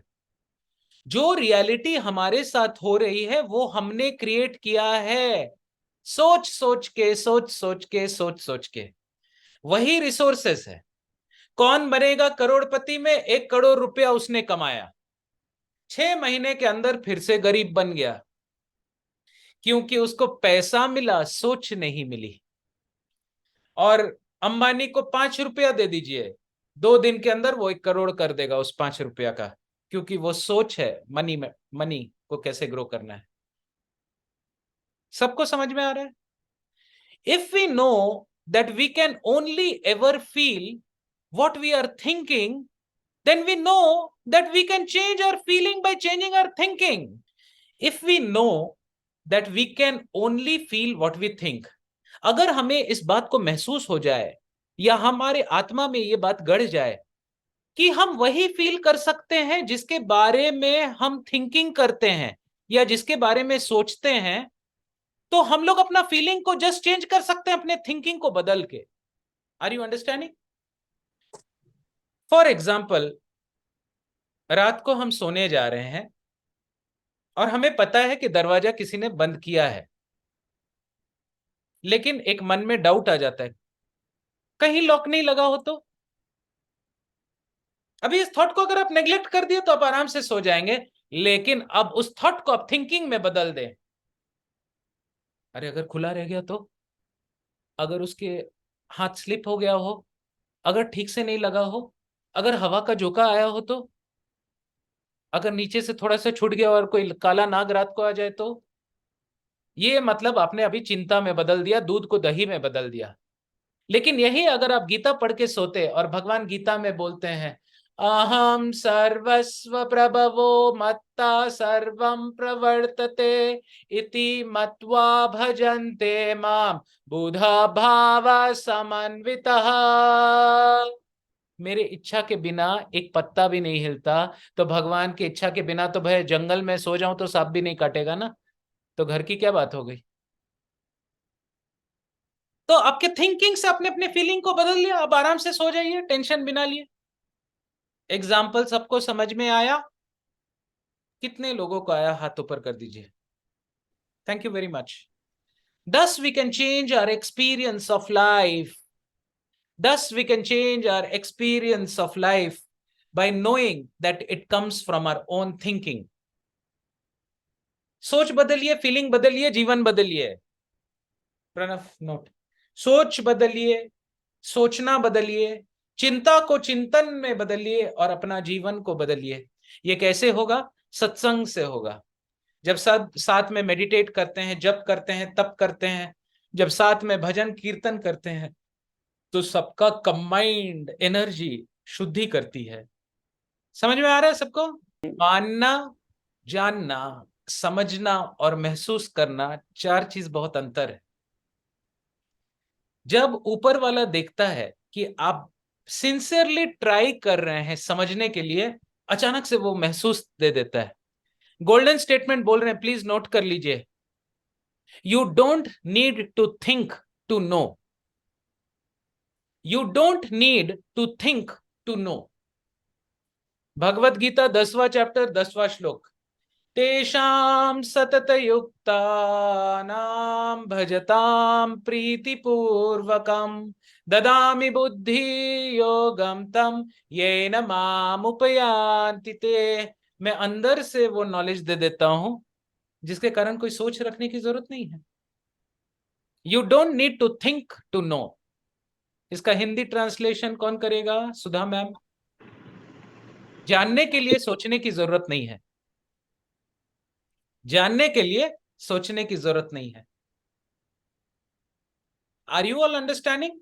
जो रियलिटी हमारे साथ हो रही है वो हमने क्रिएट किया है, सोच सोच के, सोच सोच के, सोच सोच के। वही रिसोर्सेस है। कौन बनेगा करोड़पति में? 1 करोड़ रुपया उसने कमाया, 6 महीने के अंदर फिर से गरीब बन गया, क्योंकि उसको पैसा मिला, सोच नहीं मिली। और अंबानी को 5 रुपया दे दीजिए, 2 दिन के अंदर वो 1 करोड़ कर देगा उस 5 रुपया का, क्योंकि वो सोच है मनी में, मनी को कैसे ग्रो करना है। सबको समझ में आ रहा है? If we know that we can only ever feel what we are thinking, then we know that we can change our feeling by changing our thinking. If we know that we can only feel what we think, अगर हमें इस बात को महसूस हो जाए या हमारे आत्मा में ये बात गड़ जाए कि हम वही फील कर सकते हैं जिसके बारे में हम थिंकिंग करते हैं या जिसके बारे में सोचते हैं, तो हम लोग अपना फीलिंग को जस्ट चेंज कर सकते हैं अपने थिंकिंग को बदल के। Are you understanding? For example, रात को हम सोने जा रहे हैं और हमें पता है कि दरवाजा किसी ने बंद किया है, लेकिन एक मन में डाउट आ जाता है, कहीं लॉक नहीं लगा हो तो। अभी इस थॉट को अगर आप नेग्लेक्ट कर दिए तो आप आराम से सो जाएंगे, लेकिन अब उस थॉट को आप थिंकिंग में बदल दें, अरे अगर खुला रह गया तो, अगर उसके हाथ स्लिप हो गया हो, अगर ठीक से नहीं लगा हो, अगर हवा का झोंका आया हो तो, अगर नीचे से थोड़ा सा छूट गया और कोई काला नाग रात को आ जाए तो, ये मतलब आपने अभी चिंता में बदल दिया, दूध को दही में बदल दिया। लेकिन यही अगर आप गीता पढ़ के सोते, और भगवान गीता में बोलते हैं अहम सर्वस्व प्रभवो मत्ता सर्वं प्रवर्तते इति मत्वा भजन्ते माम बुधा भाव समन्वितः। मेरे इच्छा के बिना एक पत्ता भी नहीं हिलता, तो भगवान की इच्छा के बिना तो भाई जंगल में सो जाऊं तो सांप भी नहीं काटेगा ना, तो घर की क्या बात हो गई। तो आपके थिंकिंग से अपने अपने फीलिंग को बदल लिया, अब आराम से सो जाइए टेंशन बिना लिए। एग्जाम्पल सबको समझ में आया? कितने लोगों को आया, हाथ ऊपर कर दीजिए। Thank you very much. Thus we can change our experience of life. Thus we can change our experience of life by knowing that it comes from our own thinking. सोच बदलिए, फीलिंग बदलिए, जीवन बदलिए। प्रणव नोट, सोच बदलिए, सोचना बदलिए, चिंता को चिंतन में बदलिए और अपना जीवन को बदलिए। ये कैसे होगा? सत्संग से होगा। जब सब साथ में मेडिटेट करते हैं, जप करते हैं, तप करते हैं, जब साथ में भजन कीर्तन करते हैं, तो सबका कंबाइंड एनर्जी शुद्धि करती है। समझ में आ रहा है सबको? मानना, जानना, समझना और महसूस करना, चार चीज बहुत अंतर है। जब ऊपर वाला देखता है कि आप सिंसियरली ट्राई कर रहे हैं समझने के लिए, अचानक से वो महसूस दे देता है। गोल्डन स्टेटमेंट बोल रहे हैं, प्लीज नोट कर लीजिए। You don't need to think to know. You don't need to think to know. Bhagavad Gita 10वां चैप्टर 10वां श्लोक, तेषां सतत युक्तानां भजतां प्रीतिपूर्वकं ददामि बुद्धि योगम तम येन माम उपयान्ति ते। मैं अंदर से वो नॉलेज दे देता हूं जिसके कारण कोई सोच रखने की जरूरत नहीं है। You don't need to think to know. इसका हिंदी ट्रांसलेशन कौन करेगा? सुधा मैम। जानने के लिए सोचने की जरूरत नहीं है। जानने के लिए सोचने की जरूरत नहीं है। Are you all understanding?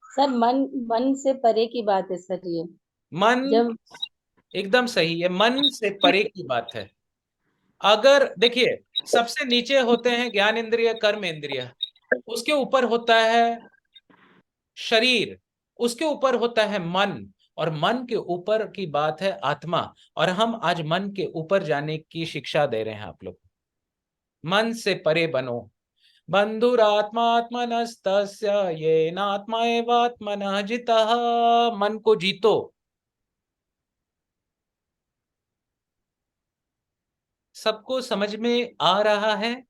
Sir मन मन से परे की बात है सर ये। मन जब एकदम सही है, मन से परे की बात है। अगर देखिए, सबसे नीचे होते हैं ज्ञान इंद्रिय, कर्म इंद्रिय, उसके ऊपर होता है शरीर, उसके ऊपर होता है मन, और मन के ऊपर की बात है आत्मा। और हम आज मन के ऊपर जाने की शिक्षा दे रहे हैं आप लोग। मन से परे बनो। बंधुरात्मात्मनस्तस्य येनात्मा एवात्मनः जितः। मन को जीतो। सबको समझ में आ रहा है?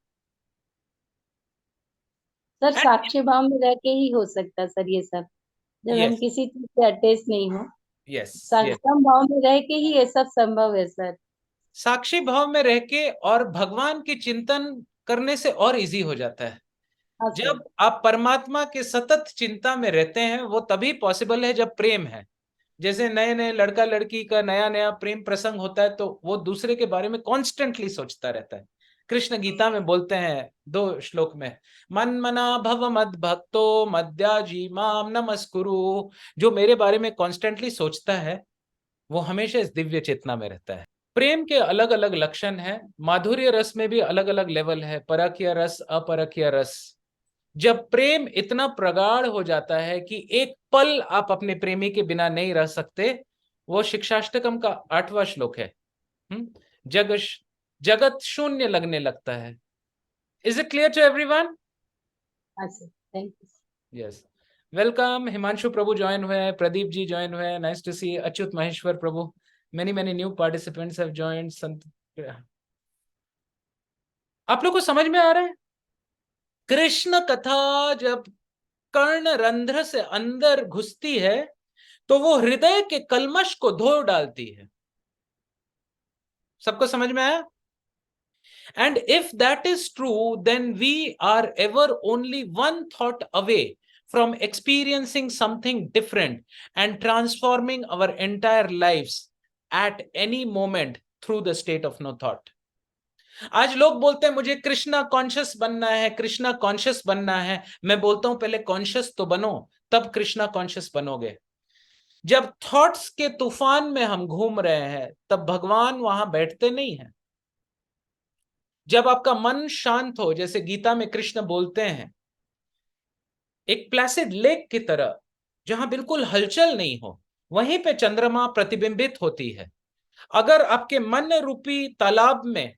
सर साक्षी भाव में रह के ही हो सकता है सर ये सब, जब हम यस किसी चीज से अटैच नहीं हो। Yes yes. साक्षी भाव में रह के ही ये सब संभव है सर। साक्षी भाव में रह के और भगवान की चिंतन करने से और इजी हो जाता है। हाँ सर। जब आप परमात्मा के सतत चिंता में रहते हैं, वो तभी पॉसिबल है जब प्रेम है। जैसे नए नए लड़का लड़की का नया नया प्रेम प्रसंग होता है, तो वो दूसरे के बारे में कॉन्स्टेंटली सोचता रहता है। कृष्ण गीता में बोलते हैं 2 श्लोक में, मन मना भव मद भक्तो मद्याजी माम नमस्कुरु। जो मेरे बारे में कॉन्स्टेंटली सोचता है, वो हमेशा इस दिव्य चेतना में रहता है। प्रेम के अलग अलग लक्षण हैं, माधुर्य रस में भी अलग अलग लेवल है, परकीय रस, अपरकीय रस। जब प्रेम इतना प्रगाढ़ हो जाता है कि एक पल आप अपने प्रेमी के बिना नहीं रह सकते, वो शिक्षाष्टकम का 8वां श्लोक है। जग जगत शून्य लगने लगता है। Is it clear to everyone? हाँ sir, thank you. Yes, welcome. Himanshu Prabhu join हुए, प्रदीप जी ज्वाइन हुए, nice to see. Achyut Maheshwar Prabhu, many many new participants have joined. Sant, आप लोग को समझ में आ रहा है? कृष्ण कथा जब कर्ण रंध्र से अंदर घुसती है, तो वो हृदय के कलमश को धो डालती है। सबको समझ में आया? And if that is true, then we are ever only one thought away from experiencing something different and transforming our entire lives at any moment through the state of no thought. आज लोग बोलते हैं मुझे Krishna conscious बनना है, Krishna conscious बनना है। मैं बोलता हूं पहले कॉन्शियस तो बनो, तब कृष्णा कॉन्शियस बनोगे। जब थॉट्स के तूफान में हम घूम रहे हैं तब भगवान वहां बैठते नहीं हैं। जब आपका मन शांत हो, जैसे गीता में कृष्ण बोलते हैं, एक प्लेसिड लेक की तरह जहां बिल्कुल हलचल नहीं हो, वहीं पे चंद्रमा प्रतिबिंबित होती है। अगर आपके मन रूपी तालाब में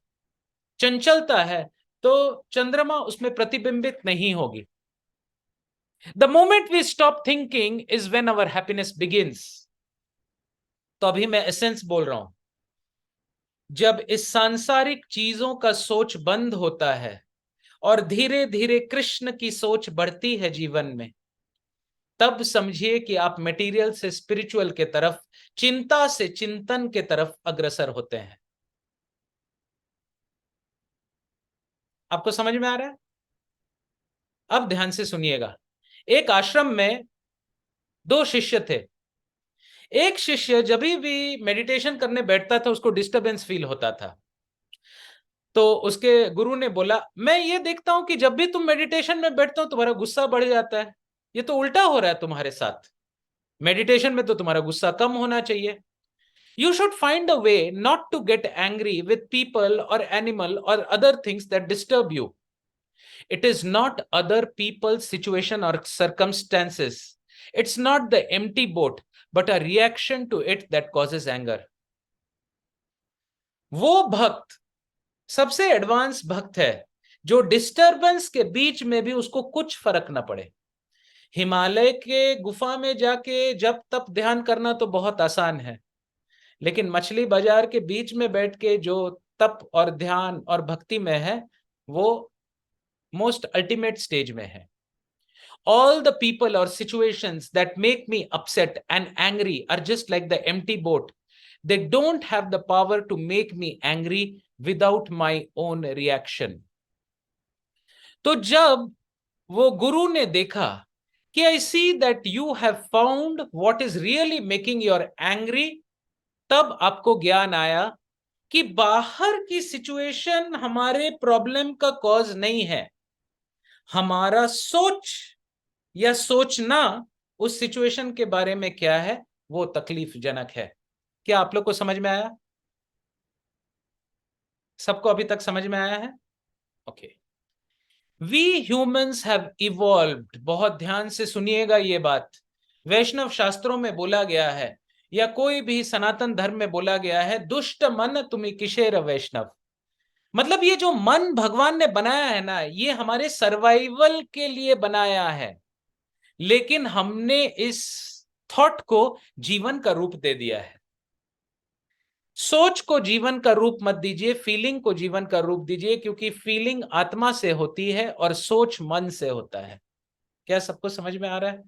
चंचलता है तो चंद्रमा उसमें प्रतिबिंबित नहीं होगी। The moment we stop thinking is when our happiness begins. तो अभी मैं एसेंस बोल रहा हूं। जब इस सांसारिक चीजों का सोच बंद होता है और धीरे धीरे कृष्ण की सोच बढ़ती है जीवन में, तब समझिए कि आप मटेरियल से स्पिरिचुअल के तरफ, चिंता से चिंतन के तरफ अग्रसर होते हैं। आपको समझ में आ रहा है? अब ध्यान से सुनिएगा। एक आश्रम में दो शिष्य थे। एक शिष्य जब भी मेडिटेशन करने बैठता था उसको डिस्टरबेंस फील होता था। तो उसके गुरु ने बोला, मैं ये देखता हूं कि जब भी तुम मेडिटेशन में बैठते हो तुम्हारा गुस्सा बढ़ जाता है, ये तो उल्टा हो रहा है तुम्हारे साथ। मेडिटेशन में तो तुम्हारा गुस्सा कम होना चाहिए। You should find a way not to get angry with people or animal or other things that disturb you. It is not other people's situation or circumstances. It's not the empty boat, but a reaction to it that causes anger. वो भक्त सबसे advance भक्त है जो disturbance के बीच में भी उसको कुछ फर्क ना पड़े। हिमालय के गुफा में जाके जब तप ध्यान करना तो बहुत आसान है, लेकिन मछली बाजार के बीच में बैठ के जो तप और ध्यान और भक्ति में है वो मोस्ट अल्टीमेट स्टेज में है। All the people or situations that make me upset and angry are just like the empty boat. They don't have the power to make me angry without my own reaction. तो जब वो गुरु ने देखा कि I see that you have found what is really making you angry, तब आपको ज्ञान आया कि बाहर की सिचुएशन हमारे प्रॉब्लम का कॉज नहीं है, हमारा सोच या सोचना उस सिचुएशन के बारे में क्या है वो तकलीफजनक है। क्या आप लोग को समझ में आया? सबको अभी तक समझ में आया है? Okay. We humans have evolved, बहुत ध्यान से सुनिएगा ये बात। वैष्णव शास्त्रों में बोला गया है या कोई भी सनातन धर्म में बोला गया है, दुष्ट मन तुम्हें किशेर वैष्णव। मतलब ये जो मन भगवान ने बनाया है ना, ये हमारे सर्वाइवल के लिए बनाया है, लेकिन हमने इस थॉट को जीवन का रूप दे दिया है। सोच को जीवन का रूप मत दीजिए, फीलिंग को जीवन का रूप दीजिए, क्योंकि फीलिंग आत्मा से होती है और सोच मन से होता है। क्या सबको समझ में आ रहा है?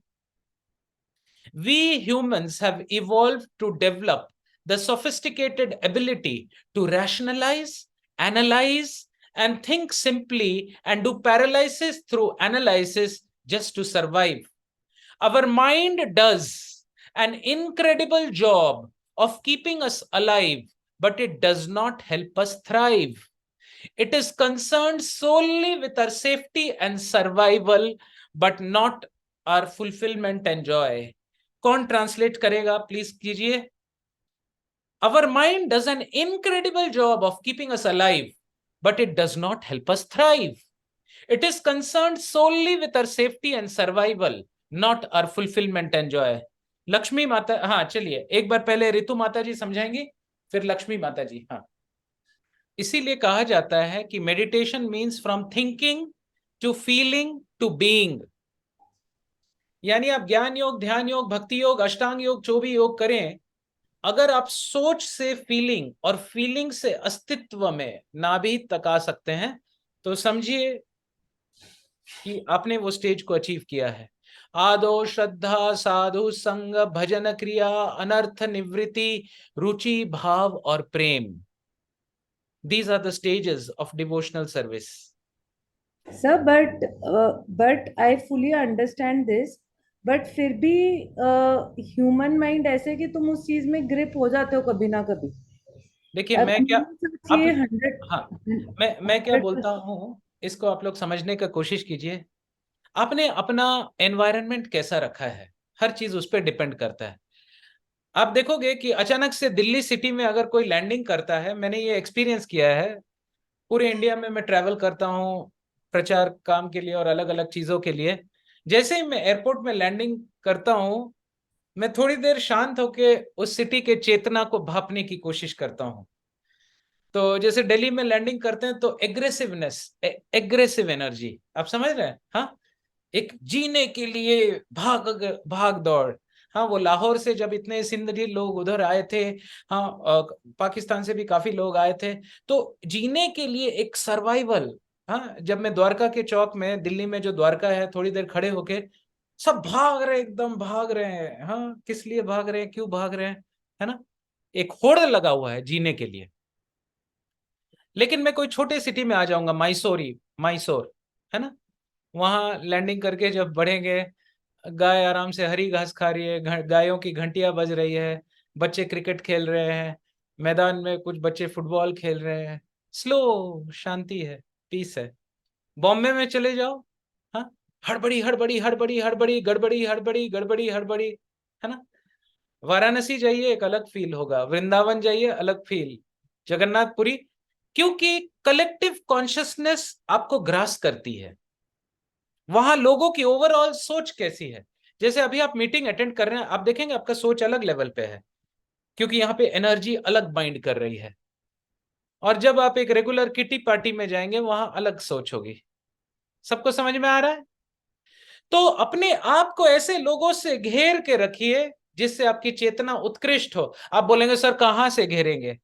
We humans have evolved to develop the sophisticated ability to rationalize, analyze, and think simply and do paralysis through analysis just to survive. Our mind does an incredible job of keeping us alive, but it does not help us thrive. It is concerned solely with our safety and survival, but not our fulfillment and joy. कौन translate करेगा please कीजिए। Our mind does an incredible job of keeping us alive, but it does not help us thrive. It is concerned solely with our safety and survival, not our fulfillment and joy. Lakshmi माता, हाँ चलिए एक बार पहले रितु माता जी समझाएंगी, फिर लक्ष्मी माता जी। हाँ, इसीलिए कहा जाता है कि meditation means from thinking to feeling to being. यानी आप ज्ञान योग, ध्यान योग, भक्ति योग, अष्टांग योग, जो भी योग करें, अगर आप सोच से फीलिंग और फीलिंग से अस्तित्व में नाभि तक आ सकते हैं तो समझिए कि आपने वो स्टेज को अचीव किया है। आदो श्रद्धा, साधु संग, भजन क्रिया, अनर्थ निवृत्ति, रुचि, भाव और प्रेम। These are the stages of devotional service. Sir, but I fully understand this. But फिर भी ह्यूमन माइंड ऐसे कि तुम उस चीज में ग्रिप हो जाते हो कभी ना कभी। देखिए मैं क्या आप ये 100 हाँ मैं क्या बोलता हूँ, इसको आप लोग समझने का कोशिश कीजिए। आपने अपना एनवायरनमेंट कैसा रखा है, हर चीज उस पर डिपेंड करता है। आप देखोगे कि अचानक से दिल्ली सिटी में अगर कोई लैंडिंग करता है, मैंने ये एक्सपीरियंस किया है, पूरे इंडिया में मैं ट्रैवल करता हूँ प्रचार काम के लिए और अलग अलग चीजों के लिए। जैसे ही मैं एयरपोर्ट में लैंडिंग करता हूँ, मैं थोड़ी देर शांत होके उस सिटी के चेतना को भापने की कोशिश करता हूँ। तो जैसे दिल्ली में लैंडिंग करते हैं तो एग्रेसिवनेस, एग्रेसिव एनर्जी, आप समझ रहे हैं, हाँ, एक जीने के लिए भाग भाग दौड़। हाँ, वो लाहौर से जब इतने सिंधी लोग उधर आए थे, हाँ, पाकिस्तान से भी काफी लोग आए थे, तो जीने के लिए एक सर्वाइवल। हाँ, जब मैं द्वारका के चौक में, दिल्ली में जो द्वारका है, थोड़ी देर खड़े होके सब भाग रहे हैं, एकदम भाग रहे हैं। हाँ, किस लिए भाग रहे हैं, क्यों भाग रहे हैं, है ना, एक होड़ लगा हुआ है जीने के लिए। लेकिन मैं कोई छोटे सिटी में आ जाऊंगा, मैसूर, है ना, वहां लैंडिंग करके जब बढ़ेंगे, गाय आराम से हरी घास खा रही है, गायों की घंटियां बज रही है, बच्चे क्रिकेट खेल रहे हैं, मैदान में कुछ बच्चे फुटबॉल खेल रहे हैं, स्लो शांति है, पीस है। बॉम्बे में चले जाओ, हाँ, हड़बड़ी हड़बड़ी हड़बड़ी हड़बड़ी गड़बड़ी हड़बड़ी गड़बड़ी हड़बड़ी, है ना। वाराणसी जाइए, एक अलग फील होगा, वृंदावन जाइए, अलग फील, जगन्नाथपुरी, क्योंकि कलेक्टिव कॉन्शियसनेस आपको ग्रास करती है। वहां लोगों की ओवरऑल सोच कैसी है। जैसे अभी आप मीटिंग अटेंड कर रहे हैं, आप देखेंगे आपका सोच अलग लेवल पे है, क्योंकि यहाँ पे एनर्जी अलग बाइंड कर रही है। और जब आप एक रेगुलर किटी पार्टी में जाएंगे, वहां अलग सोच होगी। सबको समझ में आ रहा है? तो अपने आप को ऐसे लोगों से घेर के रखिए जिससे आपकी चेतना उत्कृष्ट हो। आप बोलेंगे सर कहां से घेरेंगे?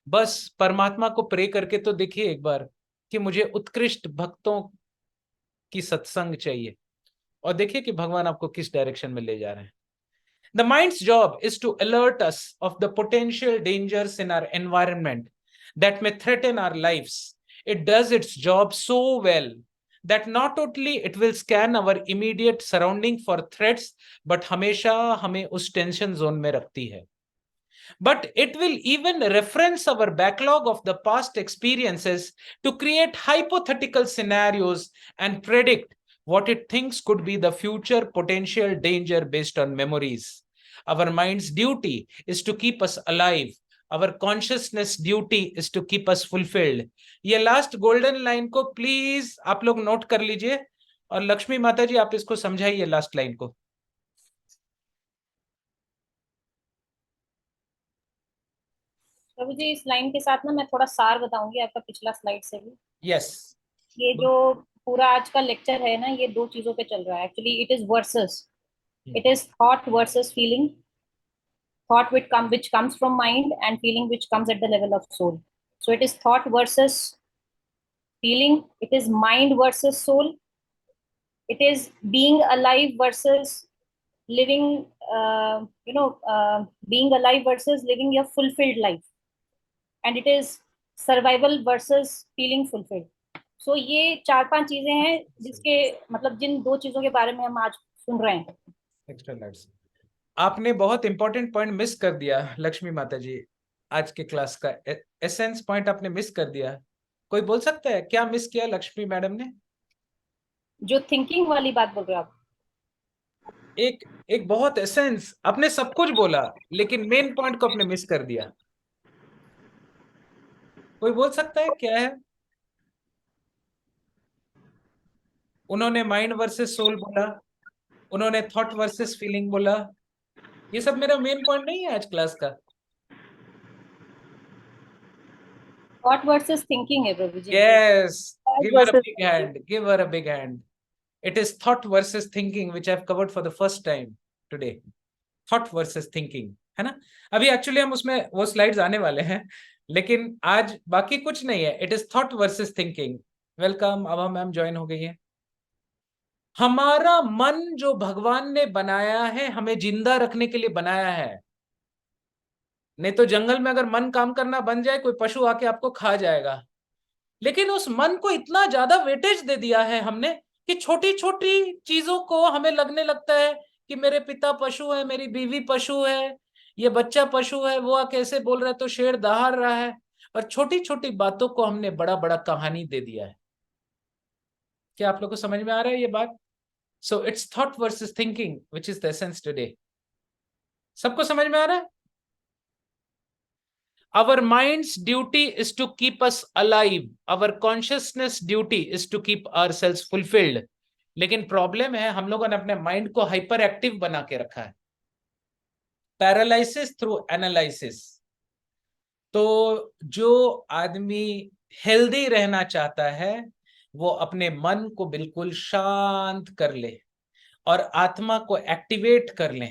बस परमात्मा को प्रे करके तो देखिए एक बार कि मुझे उत्कृष्ट भक्तों की सत्संग चाहिए, और देखिए कि भगवान आपको किस डायरेक्शन में ले जा रहे हैं। The mind's job is to alert us of the potential dangers in our environment that may threaten our lives. It does its job so well that not only it will scan our immediate surrounding for threats, but हमेशा हमें उस tension zone में रखती है। But it will even reference our backlog of the past experiences to create hypothetical scenarios and predict what it thinks could be the future potential danger based on memories. Our mind's duty is to keep us alive. Our consciousness duty is to keep us fulfilled. ये last golden line को please आप लोग note कर लीजिए, और लक्ष्मी माता जी आप इसको समझाइए लास्ट लाइन को। प्रभु जी, इस लाइन के साथ ना मैं थोड़ा सार बताऊंगी आपका पिछला स्लाइड से भी। यस, ये जो पूरा आज का लेक्चर है ना, ये दो चीजों पे चल रहा है actually. It is versus, it is thought versus feeling, thought which comes from mind, and feeling which comes at the level of soul. So it is thought versus feeling, it is mind versus soul, it is being alive versus living, being alive versus living a fulfilled life, and it is survival versus feeling fulfilled. So ये चार पांच चीजें हैं जिसके मतलब जिन दो चीजों के बारे में हम आज सुन रहे हैं। Extra lights. आपने बहुत इंपॉर्टेंट पॉइंट मिस कर दिया लक्ष्मी माता जी, आज के क्लास का एसेंस पॉइंट आपने मिस कर दिया। कोई बोल सकता है क्या मिस किया लक्ष्मी मैडम ने? जो थिंकिंग वाली बात बोल रहे हो आप, एक एक बहुत एसेंस, आपने सब कुछ बोला लेकिन मेन पॉइंट को आपने मिस कर दिया। कोई बोल सकता है क्या है? उन्होंने माइंड वर्सेस सोल बोला, उन्होंने थॉट वर्सेस फीलिंग बोला, ये सब मेरा मेन पॉइंट नहीं है आज क्लास का। थॉट वर्सेस थिंकिंग है प्रभु जी। Yes, give her a big hand, give her a big hand. It is thought versus thinking which I've covered for the first time today. Thought versus thinking, है ना। अभी actually हम उसमें वो slides आने वाले हैं, लेकिन आज बाकी कुछ नहीं है। It is thought versus thinking. Welcome, अब हम मैम ज्वाइन हो गई है। हमारा मन जो भगवान ने बनाया है, हमें जिंदा रखने के लिए बनाया है। नहीं तो जंगल में अगर मन काम करना बन जाए, कोई पशु आके आपको खा जाएगा। लेकिन उस मन को इतना ज्यादा वेटेज दे दिया है हमने कि छोटी छोटी चीजों को हमें लगने लगता है कि मेरे पिता पशु है, मेरी बीवी पशु है, ये बच्चा पशु है, वो कैसे बोल रहा है, तो शेर दहाड़ रहा है। और छोटी छोटी बातों को हमने बड़ा बड़ा कहानी दे दिया है। क्या आप लोग को समझ में आ रहा है ये बात? So it's thought versus thinking which is the essence today. सबको समझ में आ रहा है? Our mind's duty is to keep us alive. Our consciousness duty is to keep ourselves fulfilled. लेकिन प्रॉब्लम है हम लोगों ने अपने माइंड को हाइपर एक्टिव बना के रखा है, पैरालिसिस थ्रू एनालिसिस। तो जो आदमी हेल्दी रहना चाहता है वो अपने मन को बिल्कुल शांत कर ले और आत्मा को एक्टिवेट कर ले,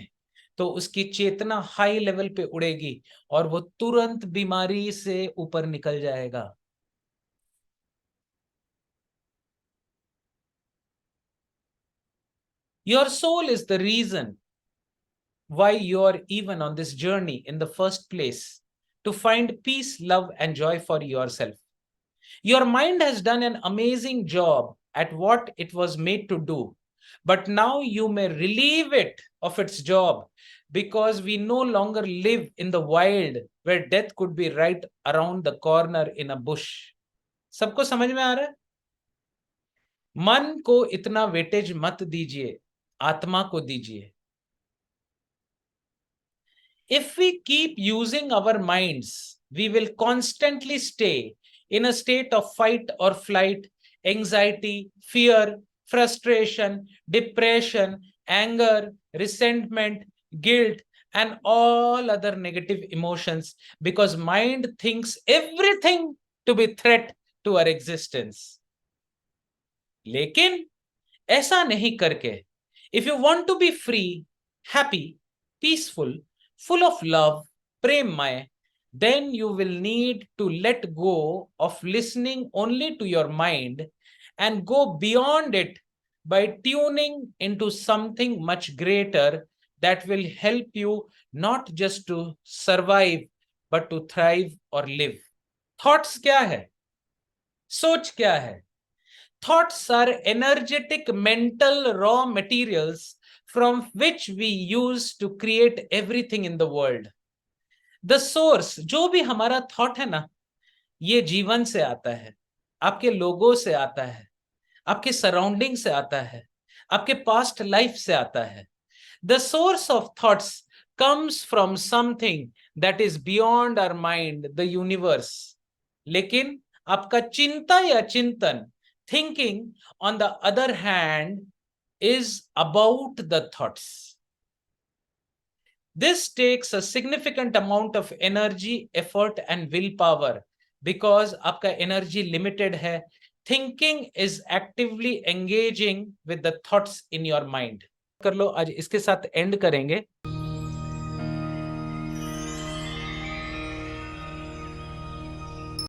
तो उसकी चेतना हाई लेवल पे उड़ेगी और वो तुरंत बीमारी से ऊपर निकल जाएगा। Your soul is the reason why you are even on this journey in the first place, to find peace, love, and joy for yourself. Your mind has done an amazing job at what it was made to do, but now you may relieve it of its job because we no longer live in the wild where death could be right around the corner in a bush. सबको समझ में आ रहा है? मन को इतना weightage मत दीजिए, आत्मा को दीजिए। If we keep using our minds, we will constantly stay in a state of fight or flight, anxiety, fear, frustration, depression, anger, resentment, guilt, and all other negative emotions, because mind thinks everything to be threat to our existence. लेकिन ऐसा नहीं करके, if you want to be free, happy, peaceful, full of love, premmaya, then you will need to let go of listening only to your mind and go beyond it by tuning into something much greater that will help you not just to survive but to thrive or live. Thoughts क्या है? सोच क्या है? Thoughts are energetic mental raw materials from which we use to create everything in the world. The source, जो भी हमारा thought है ना, ये जीवन से आता है, आपके लोगों से आता है, आपके सराउंडिंग से आता है, आपके पास्ट लाइफ से आता है। The source of thoughts comes from something that is beyond our mind, the universe. लेकिन आपका चिंता या चिंतन, thinking, on the other hand, is about the thoughts. This takes a significant amount of energy, effort, and willpower because आपका energy limited है. Thinking is actively engaging with the thoughts in your mind. कर लो, आज इसके साथ end करेंगे।